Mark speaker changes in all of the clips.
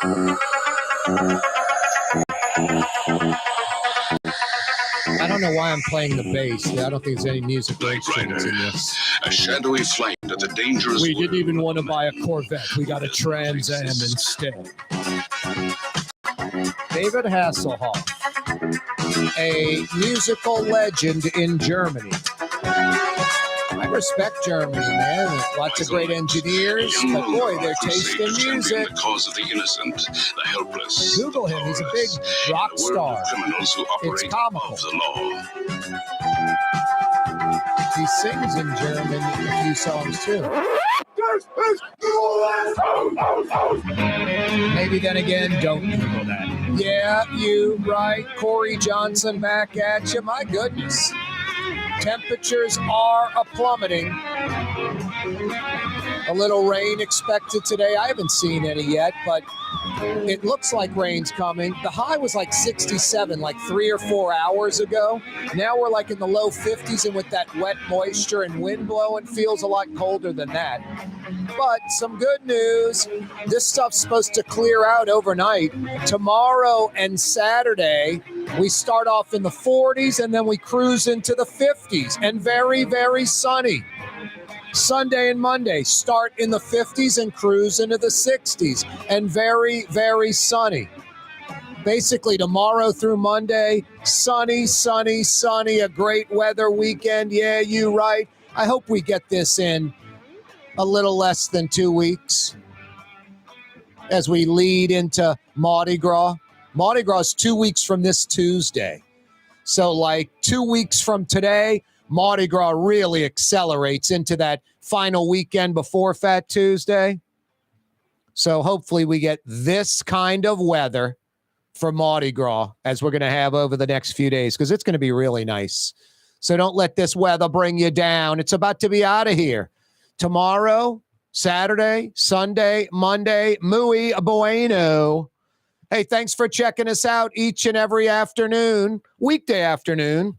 Speaker 1: I don't know why I'm playing the bass. I don't think there's any musical instruments in this.
Speaker 2: A shadowy flight at a dangerous
Speaker 1: We didn't even want to buy a Corvette. We got a Trans Am instead. David Hasselhoff, a musical legend in Germany. I respect Germany, man. Lots of great engineers, but boy, their taste in music.
Speaker 2: The cause of the innocent, the helpless.
Speaker 1: Google him. He's a big rock star.
Speaker 2: Criminals who operate
Speaker 1: It's comical.
Speaker 2: above the law.
Speaker 1: He sings in German a few songs too. Maybe then again, don't Google that. Yeah, you right. Corey Johnson back at you. My goodness. Temperatures are plummeting. A little rain expected today. I haven't seen any yet, but it looks like rain's coming. The high was like 67 like 3 or 4 hours ago. Now we're like in the low 50s, and with that wet moisture and wind blowing, feels a lot colder than that. But some good news. This stuff's supposed to clear out overnight. Tomorrow and Saturday, we start off in the 40s, and then we cruise into the 50s, and very, very sunny. Sunday and Monday start in the 50s and cruise into the 60s, and very, very sunny. Basically, tomorrow through Monday, sunny, sunny, sunny, a great weather weekend. Yeah, you right. I hope we get this in a little less than 2 weeks as we lead into Mardi Gras. Mardi Gras is 2 weeks from this Tuesday. So like 2 weeks from today, Mardi Gras really accelerates into that final weekend before Fat Tuesday. So hopefully we get this kind of weather for Mardi Gras as we're going to have over the next few days, because it's going to be really nice. So don't let this weather bring you down. It's about to be out of here. Tomorrow, Saturday, Sunday, Monday, muy bueno. Hey, thanks for checking us out each and every afternoon, weekday afternoon.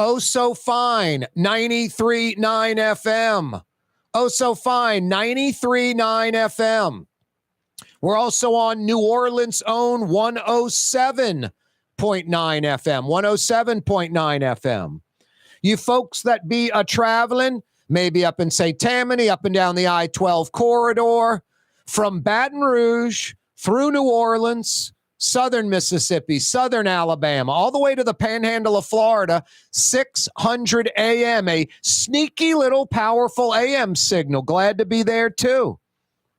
Speaker 1: Oh So Fine, 93.9 FM. Oh So Fine, 93.9 FM. We're also on New Orleans' own 107.9 FM, 107.9 FM. You folks that be traveling, maybe up in St. Tammany, up and down the I-12 corridor, from Baton Rouge through New Orleans, southern Mississippi, southern Alabama, all the way to the panhandle of Florida, 600 AM, a sneaky little powerful AM signal. Glad to be there too.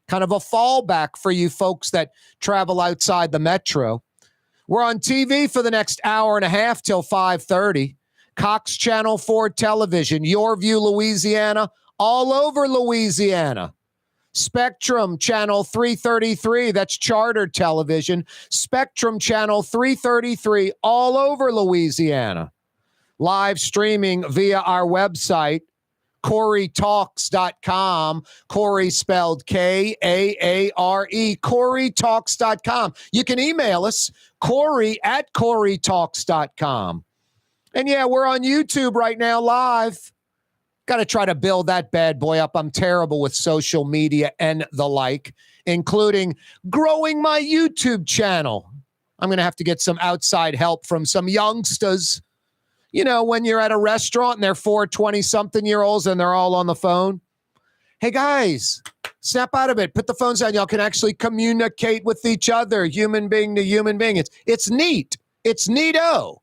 Speaker 1: Kind of a fallback for you folks that travel outside the metro. We're on TV for the next hour and a half till 5:30. Cox Channel 4 Television, Yorview, Louisiana, all over Louisiana. Spectrum Channel 333, that's charter television. Spectrum Channel 333, all over Louisiana. Live streaming via our website, CoreyTalks.com. Corey spelled K-A-A-R-E, CoreyTalks.com. You can email us, Corey@CoreyTalks.com. And yeah, we're on YouTube right now live. Got to try to build that bad boy up. I'm terrible with social media and the like, including growing my YouTube channel. I'm going to have to get some outside help from some youngsters. You know, when you're at a restaurant and they're 20-something-year-olds and they're all on the phone. Hey, guys, snap out of it. Put the phones down. Y'all can actually communicate with each other, human being to human being. It's neat. It's neato.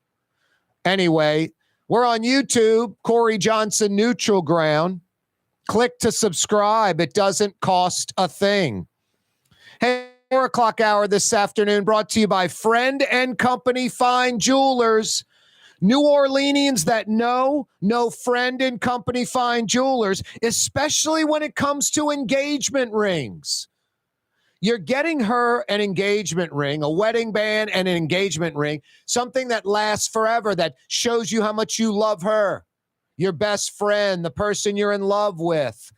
Speaker 1: Anyway, we're on YouTube, Corey Johnson Neutral Ground. Click to subscribe. It doesn't cost a thing. Hey, 4 o'clock hour this afternoon brought to you by Friend and Company Fine Jewelers. New Orleanians that know Friend and Company Fine Jewelers, especially when it comes to engagement rings. You're getting her an engagement ring, a wedding band and an engagement ring, something that lasts forever, that shows you how much you love her, your best friend, the person you're in love with,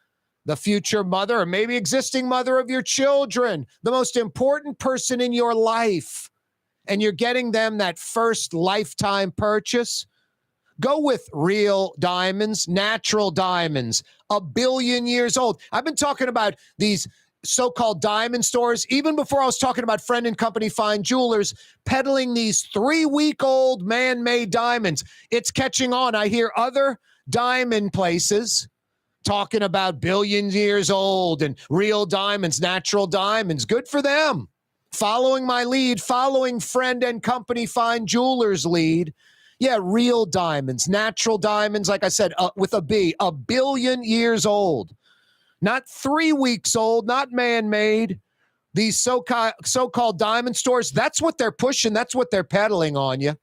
Speaker 1: the future mother or maybe existing mother of your children, the most important person in your life. And you're getting them that first lifetime purchase. Go with real diamonds, natural diamonds, 1 billion years old. I've been talking about these so-called diamond stores, even before I was talking about Friend and Company Fine Jewelers, peddling these 3-week-old man-made diamonds. It's catching on. I hear other diamond places talking about billions years old and real diamonds, natural diamonds. Good for them. Following my lead, following Friend and Company Fine Jewelers lead. Yeah, real diamonds, natural diamonds, like I said, with a B, 1 billion years old. Not 3 weeks old, not man-made. These so-called diamond stores, that's what they're pushing. That's what they're peddling on you.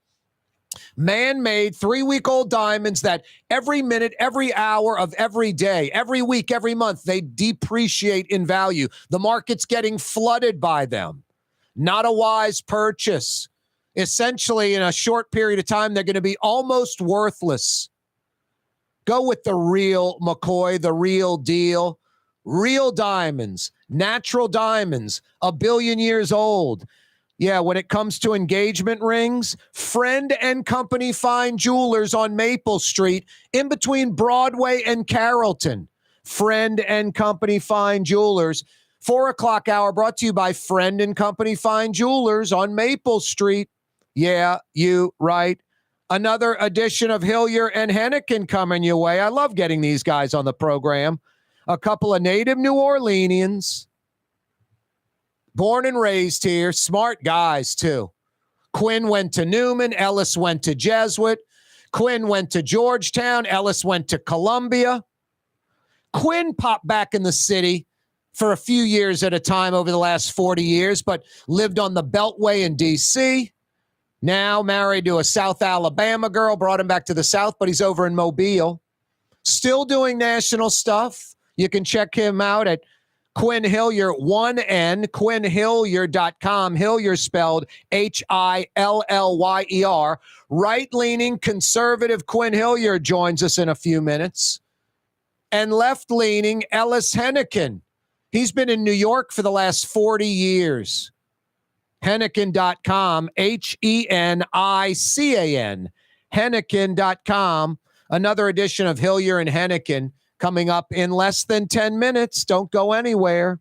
Speaker 1: Man-made 3-week-old diamonds that every minute, every hour of every day, every week, every month, they depreciate in value. The market's getting flooded by them. Not a wise purchase. Essentially, in a short period of time, they're going to be almost worthless. Go with the real McCoy, the real deal. Real diamonds, natural diamonds, 1 billion years old. Yeah, when it comes to engagement rings, Friend and Company Fine Jewelers on Maple Street, in between Broadway and Carrollton. Friend and Company Fine Jewelers. 4 o'clock hour brought to you by Friend and Company Fine Jewelers on Maple Street. Yeah, you right. Another edition of Hillyer and Henican coming your way. I love getting these guys on the program. A couple of native New Orleanians, born and raised here, smart guys too. Quin went to Newman, Ellis went to Jesuit, Quin went to Georgetown, Ellis went to Columbia. Quin popped back in the city for a few years at a time over the last 40 years, but lived on the Beltway in D.C., now married to a South Alabama girl, brought him back to the South, but he's over in Mobile. Still doing national stuff. You can check him out at Quin Hillyer, 1N, QuinHillyer.com. Hillyer spelled Hillyer. Right-leaning conservative Quin Hillyer joins us in a few minutes. And left-leaning Ellis Henican. He's been in New York for the last 40 years. Henican.com, Henican, Henican.com. Another edition of Hillyer and Henican coming up in less than 10 minutes. Don't go anywhere.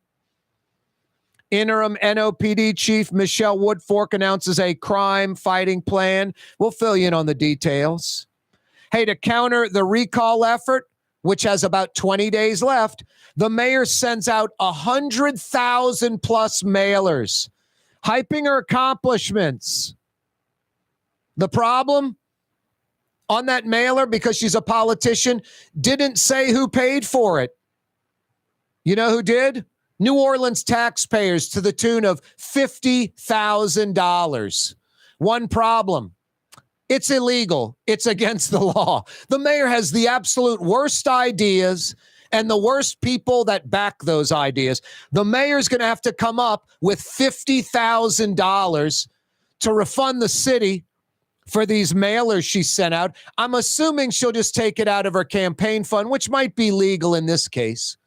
Speaker 1: Interim NOPD Chief Michelle Woodfork announces a crime-fighting plan. We'll fill you in on the details. Hey, to counter the recall effort, which has about 20 days left, the mayor sends out 100,000 plus mailers, hyping her accomplishments. The problem? On that mailer, because she's a politician, didn't say who paid for it. You know who did? New Orleans taxpayers to the tune of $50,000. One problem. It's illegal. It's against the law. The mayor has the absolute worst ideas and the worst people that back those ideas. The mayor's going to have to come up with $50,000 to refund the city for these mailers she sent out. I'm assuming she'll just take it out of her campaign fund, which might be legal in this case.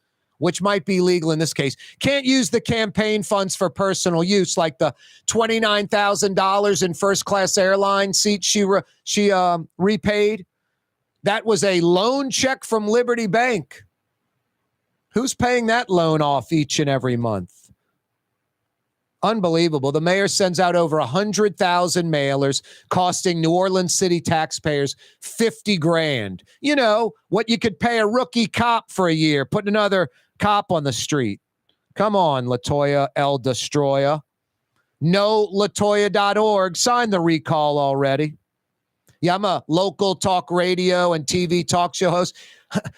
Speaker 1: Can't use the campaign funds for personal use, like the $29,000 in first-class airline seats she repaid. That was a loan check from Liberty Bank. Who's paying that loan off each and every month? Unbelievable. The mayor sends out over 100,000 mailers, costing New Orleans City taxpayers $50,000. You know, what you could pay a rookie cop for a year, putting another cop on the street. Come on, LaToya L. Destroyer. No, LaToya.org. Sign the recall already. Yeah, I'm a local talk radio and TV talk show host.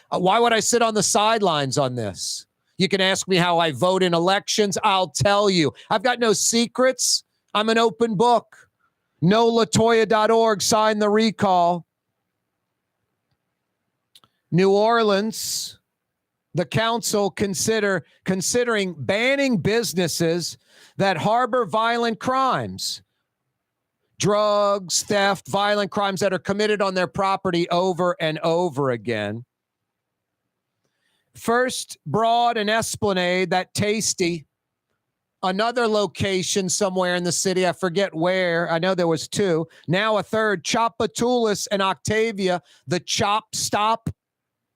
Speaker 1: Why would I sit on the sidelines on this? You can ask me how I vote in elections. I'll tell you. I've got no secrets. I'm an open book. No, LaToya.org. Sign the recall. New Orleans, the council considering banning businesses that harbor violent crimes. Drugs, theft, violent crimes that are committed on their property over and over again. First, Broad and Esplanade, that Tasty. Another location somewhere in the city, I forget where. I know there was two. Now a third, Tchoupstop and Octavia, the Tchoup Stop.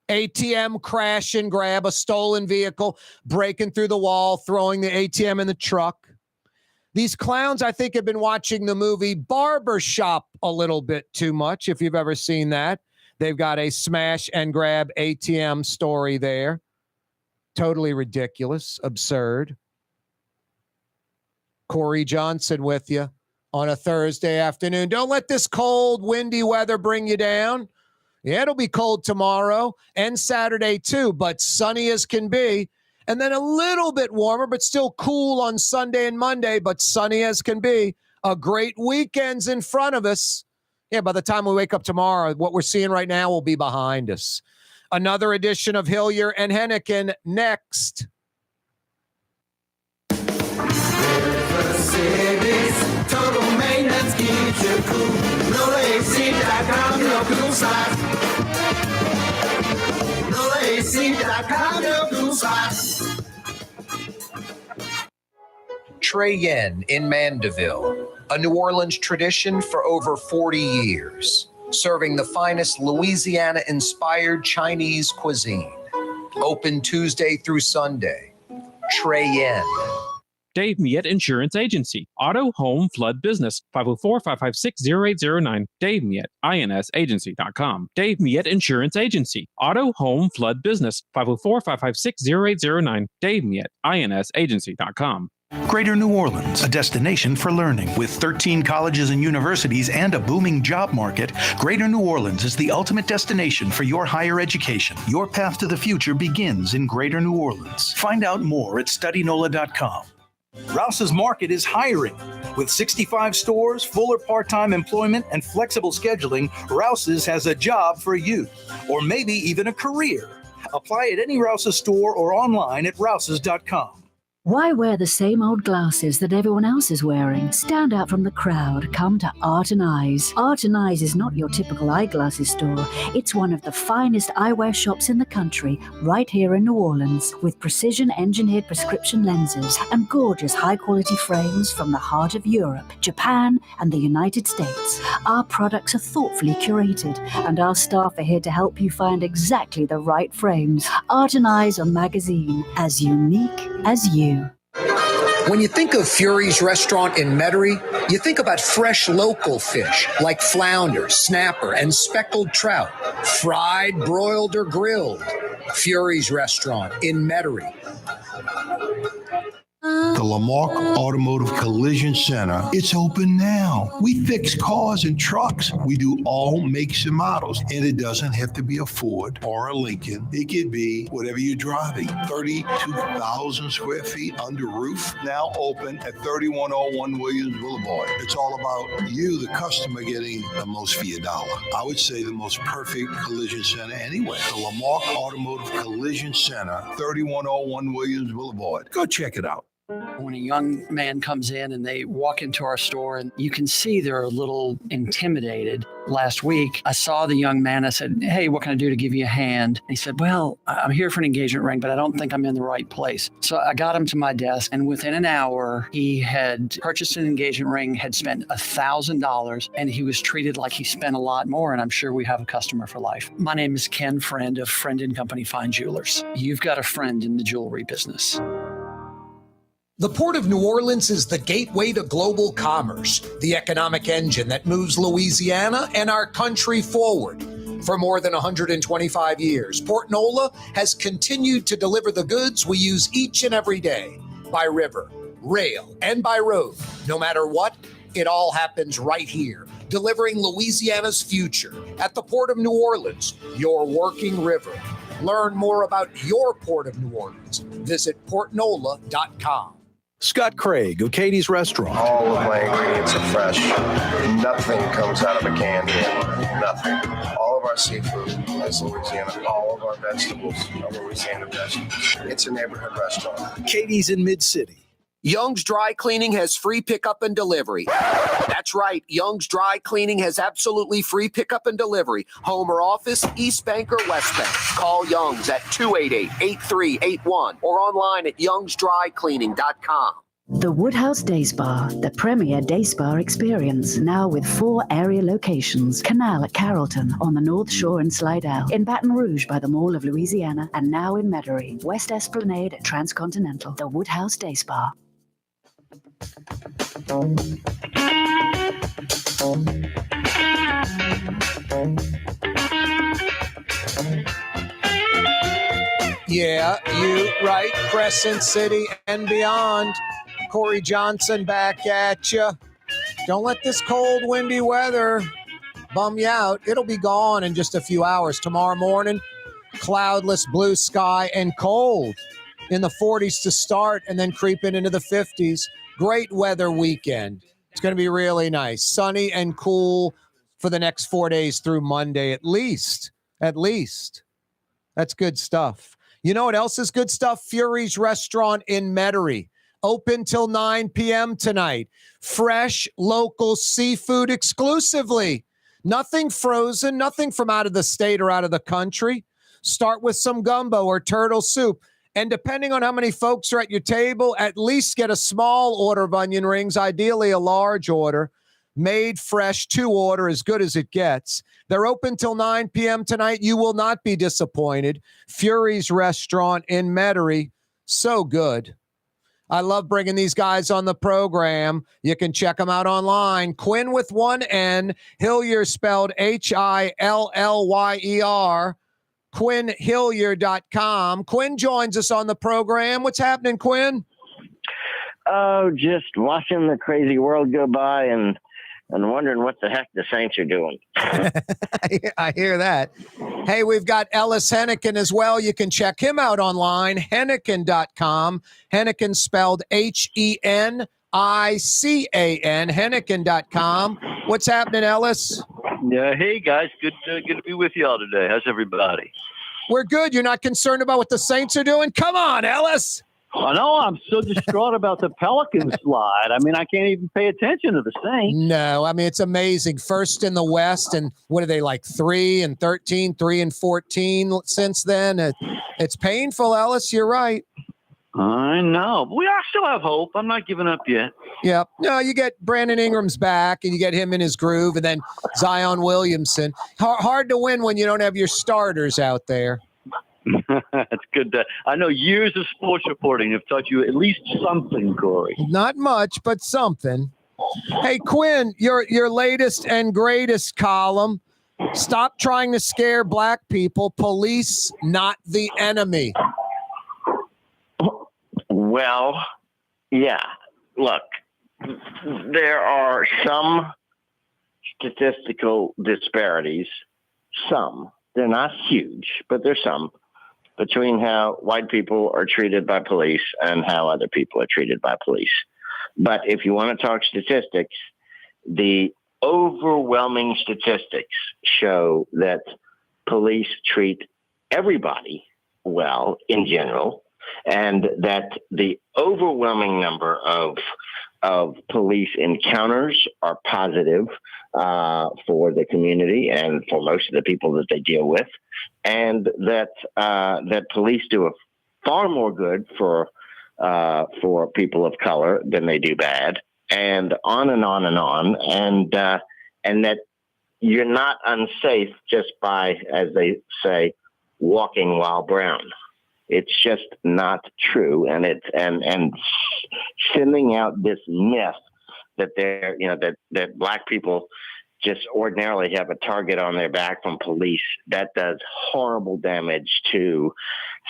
Speaker 1: ATM crash and grab, a stolen vehicle, breaking through the wall, throwing the ATM in the truck. These clowns, I think, have been watching the movie Barbershop a little bit too much, if you've ever seen that. They've got a smash and grab ATM story there. Totally ridiculous, absurd. Corey Johnson with you on a Thursday afternoon. Don't let this cold, windy weather bring you down. Yeah, it'll be cold tomorrow and Saturday too, but sunny as can be. And then a little bit warmer, but still cool on Sunday and Monday, but sunny as can be. A great weekend's in front of us. Yeah, by the time we wake up tomorrow, what we're seeing right now will be behind us. Another edition of Hillyer and Henican next.
Speaker 3: Total maintenance keeps you cool. NoAC.com, your cool side. NoAC.com, your cool side.
Speaker 1: Trey Yen in Mandeville, a New Orleans tradition for over 40 years, serving the finest Louisiana-inspired Chinese cuisine. Open Tuesday through Sunday. Trey Yen.
Speaker 4: Dave Miette Insurance Agency. Auto, home, flood, business. 504-556-0809. Dave Miette, INSagency.com. Dave Miette Insurance Agency. Auto, home, flood, business. 504-556-0809. Dave Miette, INSagency.com.
Speaker 5: Greater New Orleans, a destination for learning. With 13 colleges and universities and a booming job market, Greater New Orleans is the ultimate destination for your higher education. Your path to the future begins in Greater New Orleans. Find out more at studynola.com. Rouse's Market is hiring. With 65 stores, fuller part-time employment, and flexible scheduling, Rouse's has a job for you, or maybe even a career. Apply at any Rouse's store or online at rouses.com.
Speaker 6: Why wear the same old glasses that everyone else is wearing? Stand out from the crowd. Come to Art and Eyes. Art and Eyes is not your typical eyeglasses store. It's one of the finest eyewear shops in the country, right here in New Orleans, with precision-engineered prescription lenses and gorgeous high-quality frames from the heart of Europe, Japan, and the United States. Our products are thoughtfully curated, and our staff are here to help you find exactly the right frames. Art and Eyes are magazine, as unique as you.
Speaker 1: When you think of Fury's restaurant in Metairie, you think about fresh local fish like flounder, snapper, and speckled trout, fried, broiled, or grilled. Fury's restaurant in Metairie.
Speaker 7: The Lamarck Automotive Collision Center, it's open now. We fix cars and trucks. We do all makes and models. And it doesn't have to be a Ford or a Lincoln. It could be whatever you're driving. 32,000 square feet under roof, now open at 3101 Williams Boulevard. It's all about you, the customer, getting the most for your dollar. I would say the most perfect collision center anyway. The Lamarck Automotive Collision Center, 3101 Williams Boulevard. Go check it out.
Speaker 8: When a young man comes in and they walk into our store and you can see they're a little intimidated. Last week, I saw the young man. I said, "Hey, what can I do to give you a hand?" And he said, "Well, I'm here for an engagement ring, but I don't think I'm in the right place." So I got him to my desk, and within an hour, he had purchased an engagement ring, had spent $1,000, and he was treated like he spent a lot more, and I'm sure we have a customer for life. My name is Ken Friend of Friend & Company Fine Jewelers. You've got a friend in the jewelry business.
Speaker 1: The Port of New Orleans is the gateway to global commerce, the economic engine that moves Louisiana and our country forward. For more than 125 years, Port Nola has continued to deliver the goods we use each and every day, by river, rail, and by road. No matter what, it all happens right here, delivering Louisiana's future at the Port of New Orleans, your working river. Learn more about your Port of New Orleans. Visit portnola.com.
Speaker 9: Scott Craig of Katie's Restaurant.
Speaker 10: All of my ingredients are fresh. Nothing comes out of a can here. Nothing. All of our seafood is Louisiana. All of our vegetables are Louisiana vegetables. It's a neighborhood restaurant.
Speaker 9: Katie's in Mid-City.
Speaker 1: Young's Dry Cleaning has free pickup and delivery. That's right. Young's Dry Cleaning has absolutely free pickup and delivery. Home or office, East Bank or West Bank. Call Young's at 288-8381 or online at youngsdrycleaning.com.
Speaker 6: The Woodhouse Day Spa, the premier day spa experience, now with 4 area locations. Canal at Carrollton, on the North Shore in Slidell, in Baton Rouge by the Mall of Louisiana, and now in Metairie, West Esplanade at Transcontinental. The Woodhouse Day Spa.
Speaker 1: Yeah, you right, Crescent City and beyond. Corey Johnson back at you. Don't let this cold, windy weather bum you out. It'll be gone in just a few hours. Tomorrow morning, cloudless, blue sky, and cold in the 40s to start, and then creeping into the 50s. Great weather weekend. It's going to be really nice. Sunny and cool for the next 4 days through Monday at least. At least. That's good stuff. You know what else is good stuff? Fury's Restaurant in Metairie. Open till 9 p.m. tonight. Fresh, local seafood exclusively. Nothing frozen, nothing from out of the state or out of the country. Start with some gumbo or turtle soup. And depending on how many folks are at your table, at least get a small order of onion rings, ideally a large order. Made fresh, 2 order, as good as it gets. They're open till 9 p.m. tonight. You will not be disappointed. Fury's Restaurant in Metairie. So good. I love bringing these guys on the program. You can check them out online. Quin with 1 N. Hillyer spelled Hillyer. QuinHillyer.com. Quin joins us on the program. What's happening, Quin?
Speaker 11: Oh, just watching the crazy world go by and wondering what the heck the Saints are doing.
Speaker 1: I hear that. Hey, we've got Ellis Henican as well. You can check him out online, Henican.com. Henican spelled Henican, Henican.com. What's happening, Ellis?
Speaker 12: Yeah, hey, guys. Good to be with y'all today. How's everybody?
Speaker 1: We're good. You're not concerned about what the Saints are doing? Come on, Ellis.
Speaker 12: I know. I'm so distraught about the Pelicans slide. I mean, I can't even pay attention to the Saints.
Speaker 1: No, I mean, it's amazing. First in the West, and what are they, like 3-13, 3-14 since then? It's painful, Ellis. You're right.
Speaker 12: I know. But I still have hope. I'm not giving up yet.
Speaker 1: Yeah. No, you get Brandon Ingram's back, and you get him in his groove, and then Zion Williamson. Hard to win when you don't have your starters out there.
Speaker 12: That's good. I know years of sports reporting have taught you at least something, Corey.
Speaker 1: Not much, but something. Hey, Quin, your latest and greatest column. Stop trying to scare black people. Police, not the enemy.
Speaker 11: Well, yeah. Look, there are some statistical disparities. Some. They're not huge, but there's some. Between how white people are treated by police and how other people are treated by police. But if you want to talk statistics, the overwhelming statistics show that police treat everybody well in general, and that the overwhelming number of police encounters are positive for the community and for most of the people that they deal with, and that police do a far more good for people of color than they do bad, and on and on and on, and that you're not unsafe just by, as they say, walking while brown. It's just not true, and sending out this myth that that black people just ordinarily have a target on their back from police, that does horrible damage to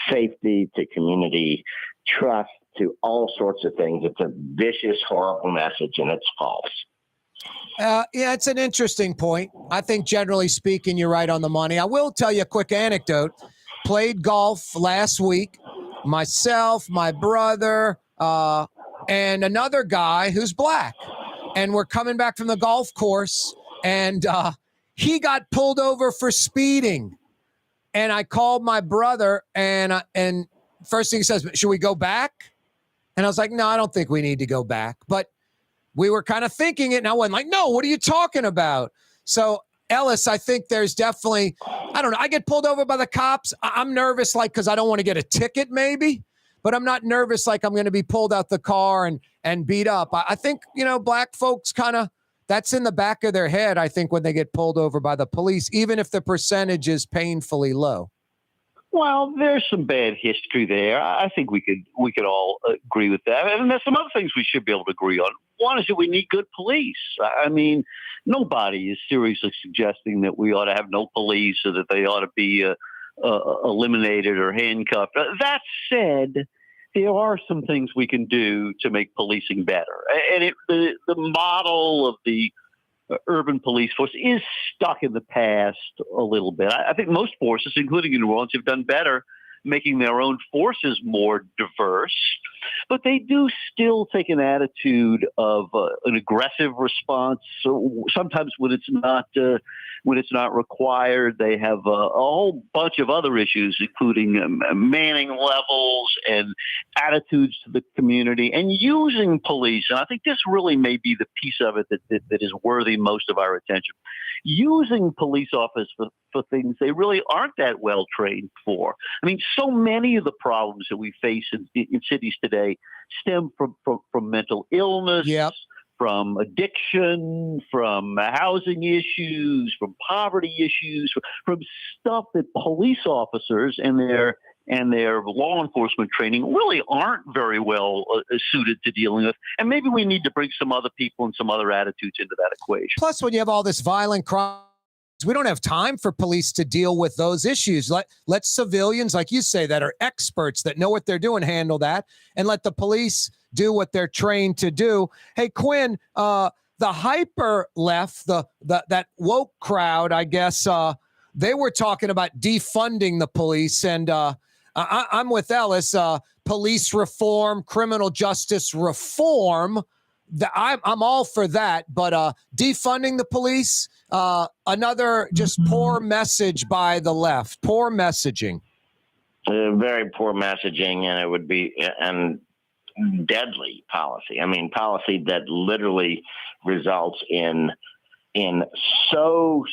Speaker 11: safety, to community trust, to all sorts of things. It's a vicious, horrible message, and it's false.
Speaker 1: Yeah, it's an interesting point. I think generally speaking, you're right on the money. I will tell you a quick anecdote. Played golf last week. Myself, my brother, and another guy who's black. And we're coming back from the golf course, and he got pulled over for speeding. And I called my brother, and first thing he says, should we go back? And I was like, no, I don't think we need to go back. But we were kind of thinking it, and I went like, no, what are you talking about? So, Ellis, I think there's definitely, I don't know, I get pulled over by the cops. I'm nervous, like, because I don't want to get a ticket maybe. but I'm not nervous like I'm going to be pulled out the car and beat up. I think, black folks kind of, that's in the back of their head, I think, when they get pulled over by the police, even if the percentage is painfully low.
Speaker 12: Well, there's some bad history there. I think we could all agree with that. And there's some other things we should be able to agree on. One is that we need good police. I mean, nobody is seriously suggesting that we ought to have no police or that they ought to be eliminated or handcuffed. That said, there are some things we can do to make policing better. And the model of the urban police force is stuck in the past a little bit. I think most forces, including New Orleans, have done better making their own forces more diverse, but they do still take an attitude of an aggressive response. So sometimes when it's not required, they have a whole bunch of other issues, including manning levels and attitudes to the community and using police. And I think this really may be the piece of it that is worthy most of our attention. Using police officers for things they really aren't that well trained for. I mean, so many of the problems that we face in cities today stem from mental illness, from addiction, from housing issues, from poverty issues, from stuff that police officers and their law enforcement training really aren't very well suited to dealing with. And maybe we need to bring some other people and some other attitudes into that equation.
Speaker 1: Plus, when you have all this violent crime, we don't have time for police to deal with those issues. Let civilians, like you say, that are experts, that know what they're doing, handle that, and let the police do what they're trained to do. Hey, Quinn, the hyper left, that woke crowd, I guess, they were talking about defunding the police, and I'm with Ellis. Police reform, criminal justice reform. I'm all for that, but defunding the police, another just poor message by the left. Poor messaging.
Speaker 11: Very poor messaging, and it would be and deadly policy. I mean, policy that literally results in so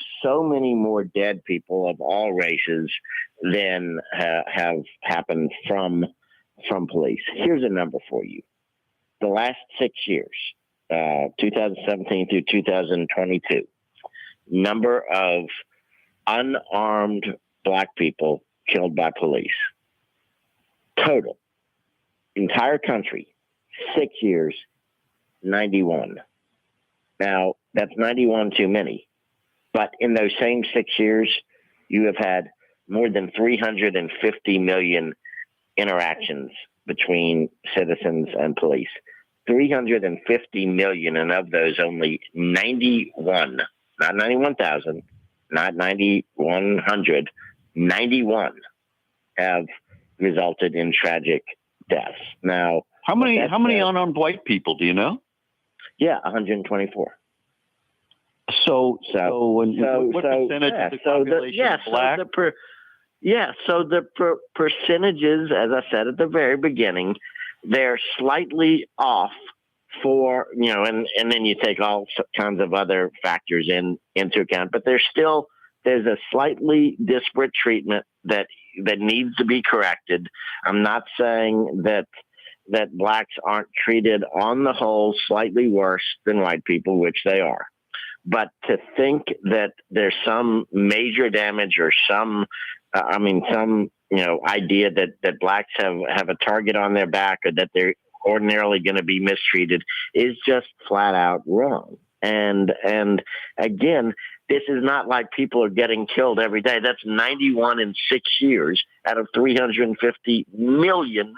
Speaker 11: many more dead people of all races than have happened from police. Here's a number for you. The last 6 years, 2017 through 2022, number of unarmed black people killed by police. Total, entire country, 6 years, 91. Now, that's 91 too many. But in those same 6 years, you have had more than 350 million interactions between citizens and police. 350 million, and of those only 91, not 91,000, not 9,100, 91 have resulted in tragic deaths. Now,
Speaker 12: how many unarmed white people do you know?
Speaker 11: Yeah, 124.
Speaker 12: So what percentage of the population is black?
Speaker 11: So the percentages, as I said at the very beginning, they're slightly off for, and then you take all kinds of other factors into account, but there's a slightly disparate treatment that needs to be corrected. I'm not saying that blacks aren't treated on the whole slightly worse than white people, which they are. But to think that there's some major damage or some idea that blacks have a target on their back or that they're ordinarily going to be mistreated is just flat out wrong. And again, this is not like people are getting killed every day. That's 91 in 6 years out of 350 million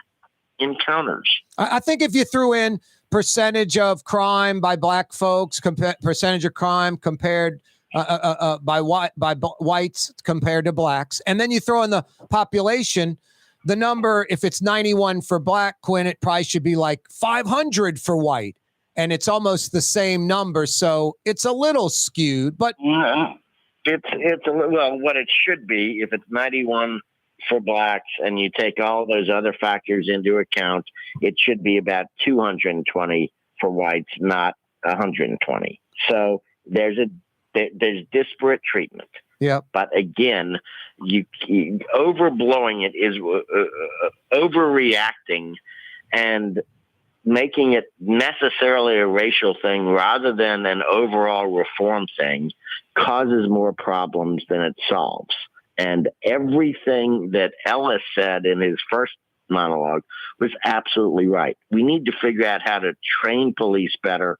Speaker 11: encounters.
Speaker 1: I think if you threw in percentage of crime by black folks, percentage of crime compared by whites compared to blacks, and then you throw in the population, the number, if it's 91 for black, Quinn, it probably should be like 500 for white, and it's almost the same number. So it's a little skewed, but
Speaker 11: it's what it should be. If it's 91 for blacks and you take all those other factors into account, it should be about 220 for whites, not 120. So there's disparate treatment.
Speaker 1: Yeah.
Speaker 11: But again, you overblowing it is overreacting and making it necessarily a racial thing rather than an overall reform thing causes more problems than it solves. And everything that Ellis said in his first monologue was absolutely right. We need to figure out how to train police better,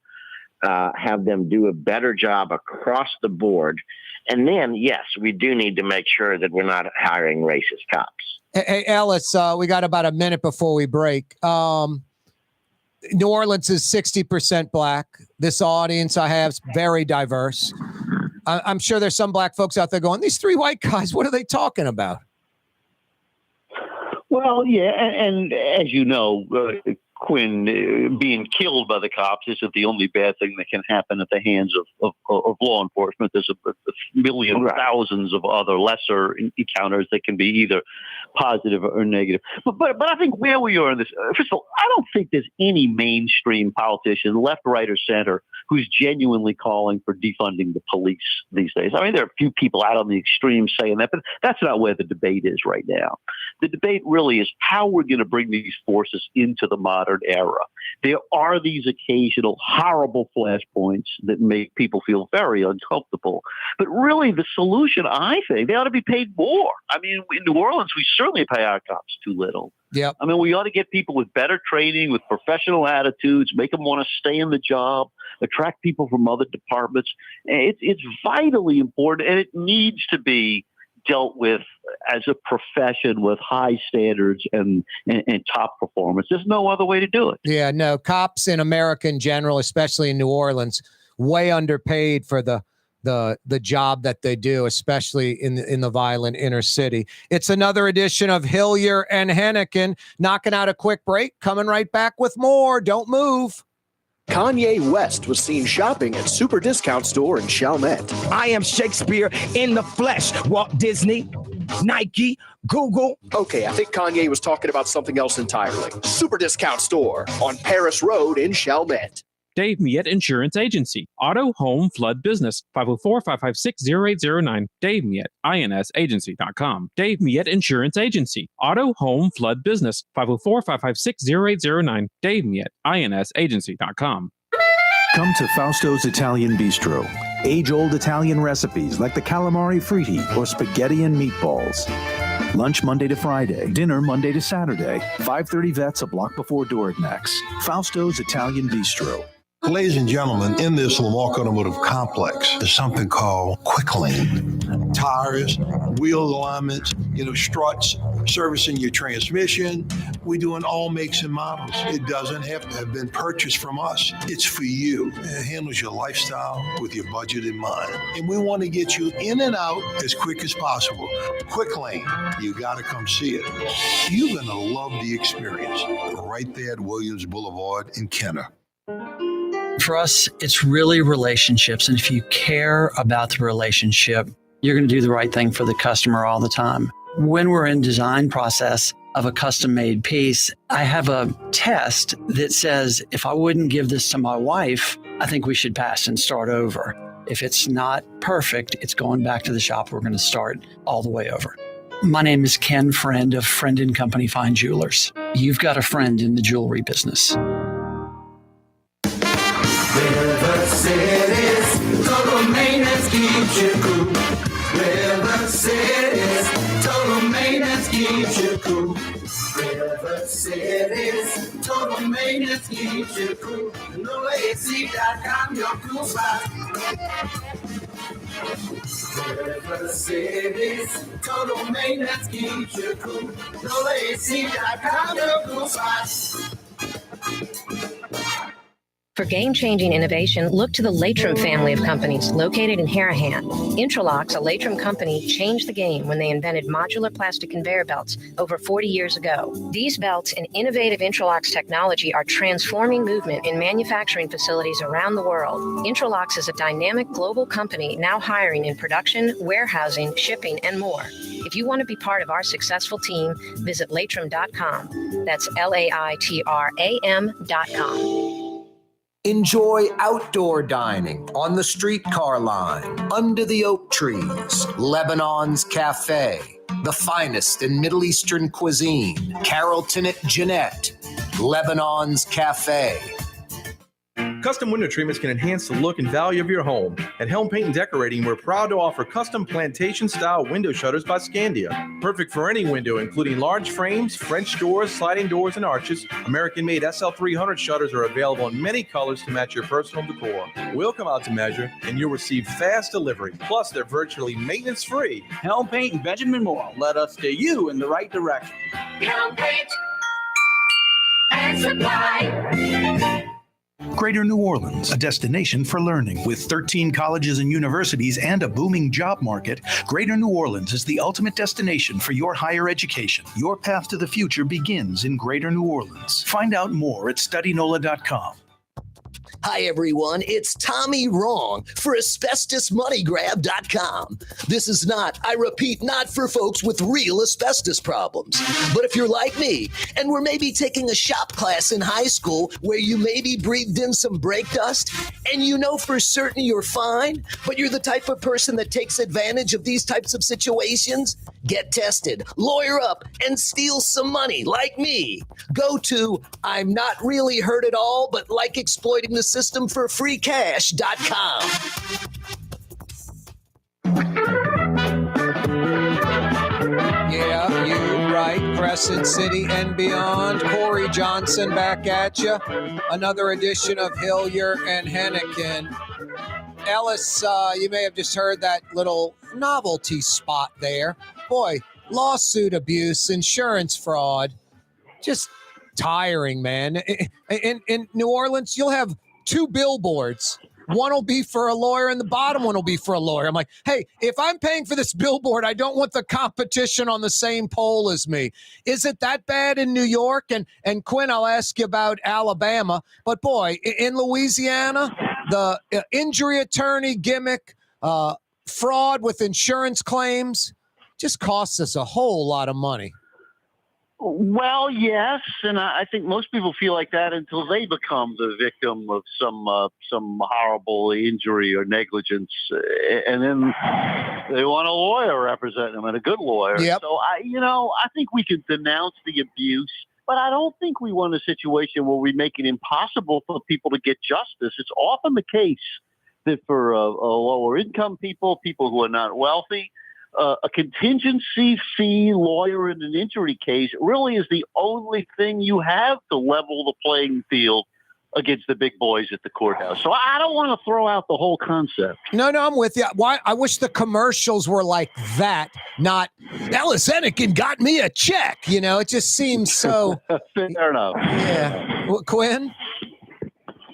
Speaker 11: have them do a better job across the board. And then, yes, we do need to make sure that we're not hiring racist cops.
Speaker 1: Hey, Ellis, we got about a minute before we break. New Orleans is 60% black. This audience I have is very diverse. I'm sure there's some black folks out there going, these three white guys, what are they talking about?
Speaker 12: Well, yeah, and as you know, Quinn, being killed by the cops isn't the only bad thing that can happen at the hands of law enforcement. There's a million, thousands of other lesser encounters that can be either positive or negative. But I think where we are in this, first of all, I don't think there's any mainstream politician, left, right, or center, who's genuinely calling for defunding the police these days. I mean, there are a few people out on the extreme saying that, but that's not where the debate is right now. The debate really is how we're going to bring these forces into the modern era. There are these occasional horrible flashpoints that make people feel very uncomfortable. But really, the solution, I think, they ought to be paid more. I mean, in New Orleans, we certainly pay our cops too little.
Speaker 1: Yeah.
Speaker 12: I mean, we ought to get people with better training, with professional attitudes, make them want to stay in the job, attract people from other departments. It's vitally important, and it needs to be dealt with as a profession with high standards and top performance. There's no other way to do it.
Speaker 1: Yeah, no, cops in America in general, especially in New Orleans, way underpaid for the job that they do, especially in the violent inner city. It's another edition of Hillyer and Henican, knocking out a quick break, coming right back with more. Don't move.
Speaker 13: Kanye West was seen shopping at Super Discount Store in Chalmette.
Speaker 14: I am Shakespeare in the flesh. Walt Disney, Nike, Google.
Speaker 13: Okay, I think Kanye was talking about something else entirely. Super Discount Store on Paris Road in Chalmette.
Speaker 4: Dave Miette Insurance Agency. Auto, home, flood, business. 504-556-0809. Dave Miette, INSagency.com. Dave Miette Insurance Agency. Auto, home, flood, business. 504-556-0809. Dave Miette, INSagency.com.
Speaker 9: Come to Fausto's Italian Bistro. Age-old Italian recipes like the calamari fritti or spaghetti and meatballs. Lunch Monday to Friday, dinner Monday to Saturday. 530 Vets, a block before Dorignax. Fausto's Italian Bistro.
Speaker 7: Ladies and gentlemen, in this Lamarck Automotive Complex, there's something called Quick Lane. Tires, wheel alignments, struts, servicing your transmission. We're doing all makes and models. It doesn't have to have been purchased from us. It's for you. It handles your lifestyle with your budget in mind. And we want to get you in and out as quick as possible. Quick Lane, you got to come see it. You're going to love the experience. Right there at Williams Boulevard in Kenner.
Speaker 8: For us, it's really relationships. And if you care about the relationship, you're going to do the right thing for the customer all the time. When we're in design process of a custom-made piece, I have a test that says, if I wouldn't give this to my wife, I think we should pass and start over. If it's not perfect, it's going back to the shop. We're going to start all the way over. My name is Ken Friend of Friend & Company Fine Jewelers. You've got a friend in the jewelry business.
Speaker 3: River City's total maintenance keeps you cool. River City's total maintenance keeps you cool. River City's total maintenance keeps you cool. NoAC.com, your cool spot. River City's total maintenance keeps you cool. NoAC.com, your cool spot.
Speaker 15: For game-changing innovation, look to the Latrim family of companies located in Harahan. Intralocks, a Latrim company, changed the game when they invented modular plastic conveyor belts over 40 years ago. These belts and innovative Intralocks technology are transforming movement in manufacturing facilities around the world. Intralocks is a dynamic global company now hiring in production, warehousing, shipping, and more. If you want to be part of our successful team, visit Latrim.com. That's LAITRAM.com.
Speaker 1: Enjoy outdoor dining on the streetcar line, under the oak trees, Lebanon's Cafe, the finest in Middle Eastern cuisine, Carrollton at Jeanette, Lebanon's Cafe.
Speaker 16: Custom window treatments can enhance the look and value of your home. At Helm Paint and Decorating, we're proud to offer custom plantation-style window shutters by Scandia. Perfect for any window, including large frames, French doors, sliding doors, and arches. American-made SL300 shutters are available in many colors to match your personal decor. We'll come out to measure, and you'll receive fast delivery. Plus, they're virtually maintenance-free.
Speaker 17: Helm Paint and Benjamin Moore. Let us steer you in the right direction.
Speaker 3: Helm Paint and Supply.
Speaker 5: Greater New Orleans, a destination for learning. With 13 colleges and universities and a booming job market, Greater New Orleans is the ultimate destination for your higher education. Your path to the future begins in Greater New Orleans. Find out more at studynola.com.
Speaker 18: Hi, everyone. It's Tommy Wrong for AsbestosMoneyGrab.com. This is not, I repeat, not for folks with real asbestos problems. But if you're like me and were maybe taking a shop class in high school where you maybe breathed in some brake dust and you know for certain you're fine, but you're the type of person that takes advantage of these types of situations, get tested, lawyer up, and steal some money like me. Go to I'm not really hurt at all, but like exploiting the system for free cash.com.
Speaker 1: Yeah, you right. Crescent City and beyond. Corey Johnson back at you. Another edition of Hillyer and Henican. Ellis, you may have just heard that little novelty spot there. Boy, lawsuit abuse, insurance fraud, just tiring, man. In New Orleans, you'll have two billboards. One will be for a lawyer and the bottom one will be for a lawyer. I'm like, hey, if I'm paying for this billboard, I don't want the competition on the same pole as me. Is it that bad in New York? And Quinn, I'll ask you about Alabama. But boy, in Louisiana, the injury attorney gimmick, fraud with insurance claims just costs us a whole lot of money.
Speaker 12: Well, yes, and I think most people feel like that until they become the victim of some horrible injury or negligence, and then they want a lawyer representing them, and a good lawyer.
Speaker 1: Yep.
Speaker 12: So I think we can denounce the abuse, but I don't think we want a situation where we make it impossible for people to get justice. It's often the case that for a lower income people who are not wealthy, a contingency fee lawyer in an injury case really is the only thing you have to level the playing field against the big boys at the courthouse. So I don't want to throw out the whole concept.
Speaker 1: No, I'm with you. Why? I wish the commercials were like that, not Ellis Henican got me a check. You know, it just seems so.
Speaker 12: Fair enough.
Speaker 1: Yeah. Well, Quinn?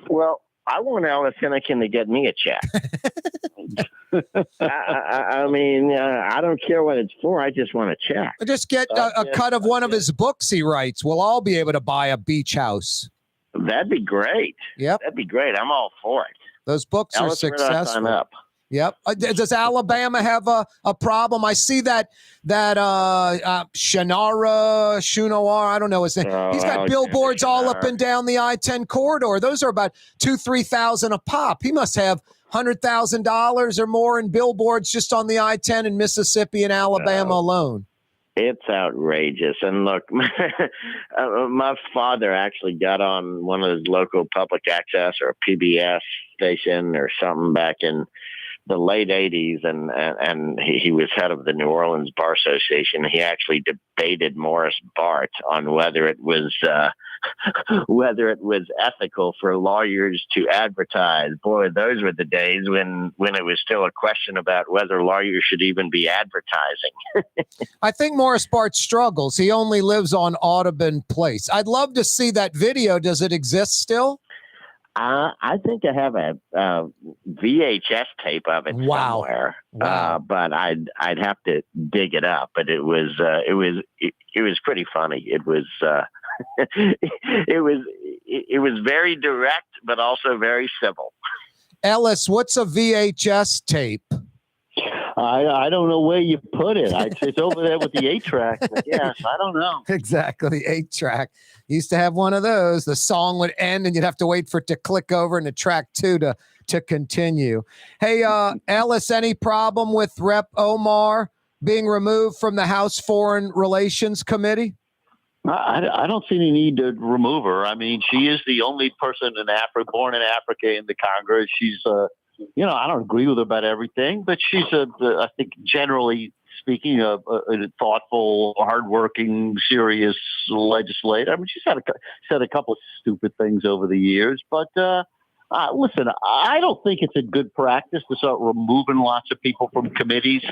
Speaker 11: Well, I want Ellis Henican to get me a check. I mean, I don't care what it's for. I just want a check.
Speaker 1: Just get a cut of one of his books he writes. We'll all be able to buy a beach house.
Speaker 11: That'd be great.
Speaker 1: Yep.
Speaker 11: That'd be great. I'm all for it.
Speaker 1: Those books
Speaker 11: Ellis,
Speaker 1: are successful.
Speaker 11: where do I sign up?
Speaker 1: Yep. Does Alabama have a problem? I see that Shunawar, I don't know his name. He's got billboards all up and down the I-10 corridor. Those are about $2,000-3,000 a pop. He must have $100,000 or more in billboards just on the I-10 in Mississippi and Alabama alone.
Speaker 11: It's outrageous. And look, my father actually got on one of his local public access or PBS station or something back in the late 80s, and he was head of the New Orleans Bar Association. He actually debated Morris Bart on whether it was ethical for lawyers to advertise. Boy, those were the days when it was still a question about whether lawyers should even be advertising.
Speaker 1: I think Morris Bart struggles. He only lives on Audubon Place. I'd love to see that video. Does it exist still?
Speaker 11: I think I have a VHS tape of it somewhere.
Speaker 1: Wow.
Speaker 11: But I'd have to dig it up. But it was pretty funny. It was it was very direct, but also very civil.
Speaker 1: Ellis, what's a VHS tape?
Speaker 12: I don't know where you put it. It's over there with the 8-track. Yes, I don't know.
Speaker 1: Exactly, the 8-track. Used to have one of those. The song would end, and you'd have to wait for it to click over into track 2 to continue. Hey, Ellis, any problem with Rep. Omar being removed from the House Foreign Relations Committee?
Speaker 12: I don't see any need to remove her. I mean, she is the only person in Africa, born in Africa, in the Congress. She's, I don't agree with her about everything, but she's I think generally speaking, a thoughtful, hardworking, serious legislator. I mean, she's said a couple of stupid things over the years, but listen, I don't think it's a good practice to start removing lots of people from committees.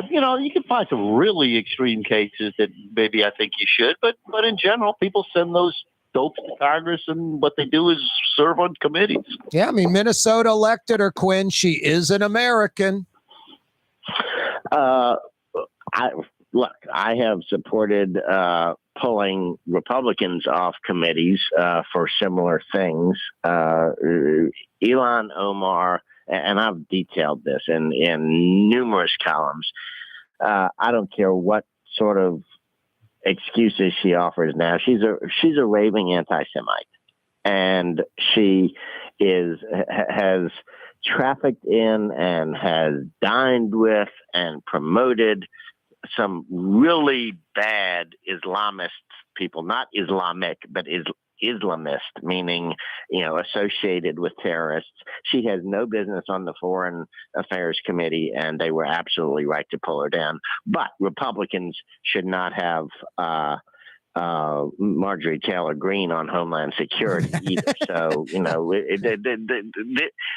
Speaker 12: You can find some really extreme cases that maybe I think you should, but in general, people send those dopes to Congress, and what they do is serve on committees.
Speaker 1: Yeah, I mean, Minnesota elected her, Quinn. She is an American.
Speaker 11: I have supported pulling Republicans off committees for similar things. Ilhan Omar, and I've detailed this in numerous columns. I don't care what sort of excuses she offers now. She's a raving anti-Semite, and she has trafficked in and has dined with and promoted some really bad Islamist people, not Islamic, but Islamist, meaning, associated with terrorists. She has no business on the Foreign Affairs Committee, and they were absolutely right to pull her down. But Republicans should not have Marjorie Taylor Green on Homeland Security either. So,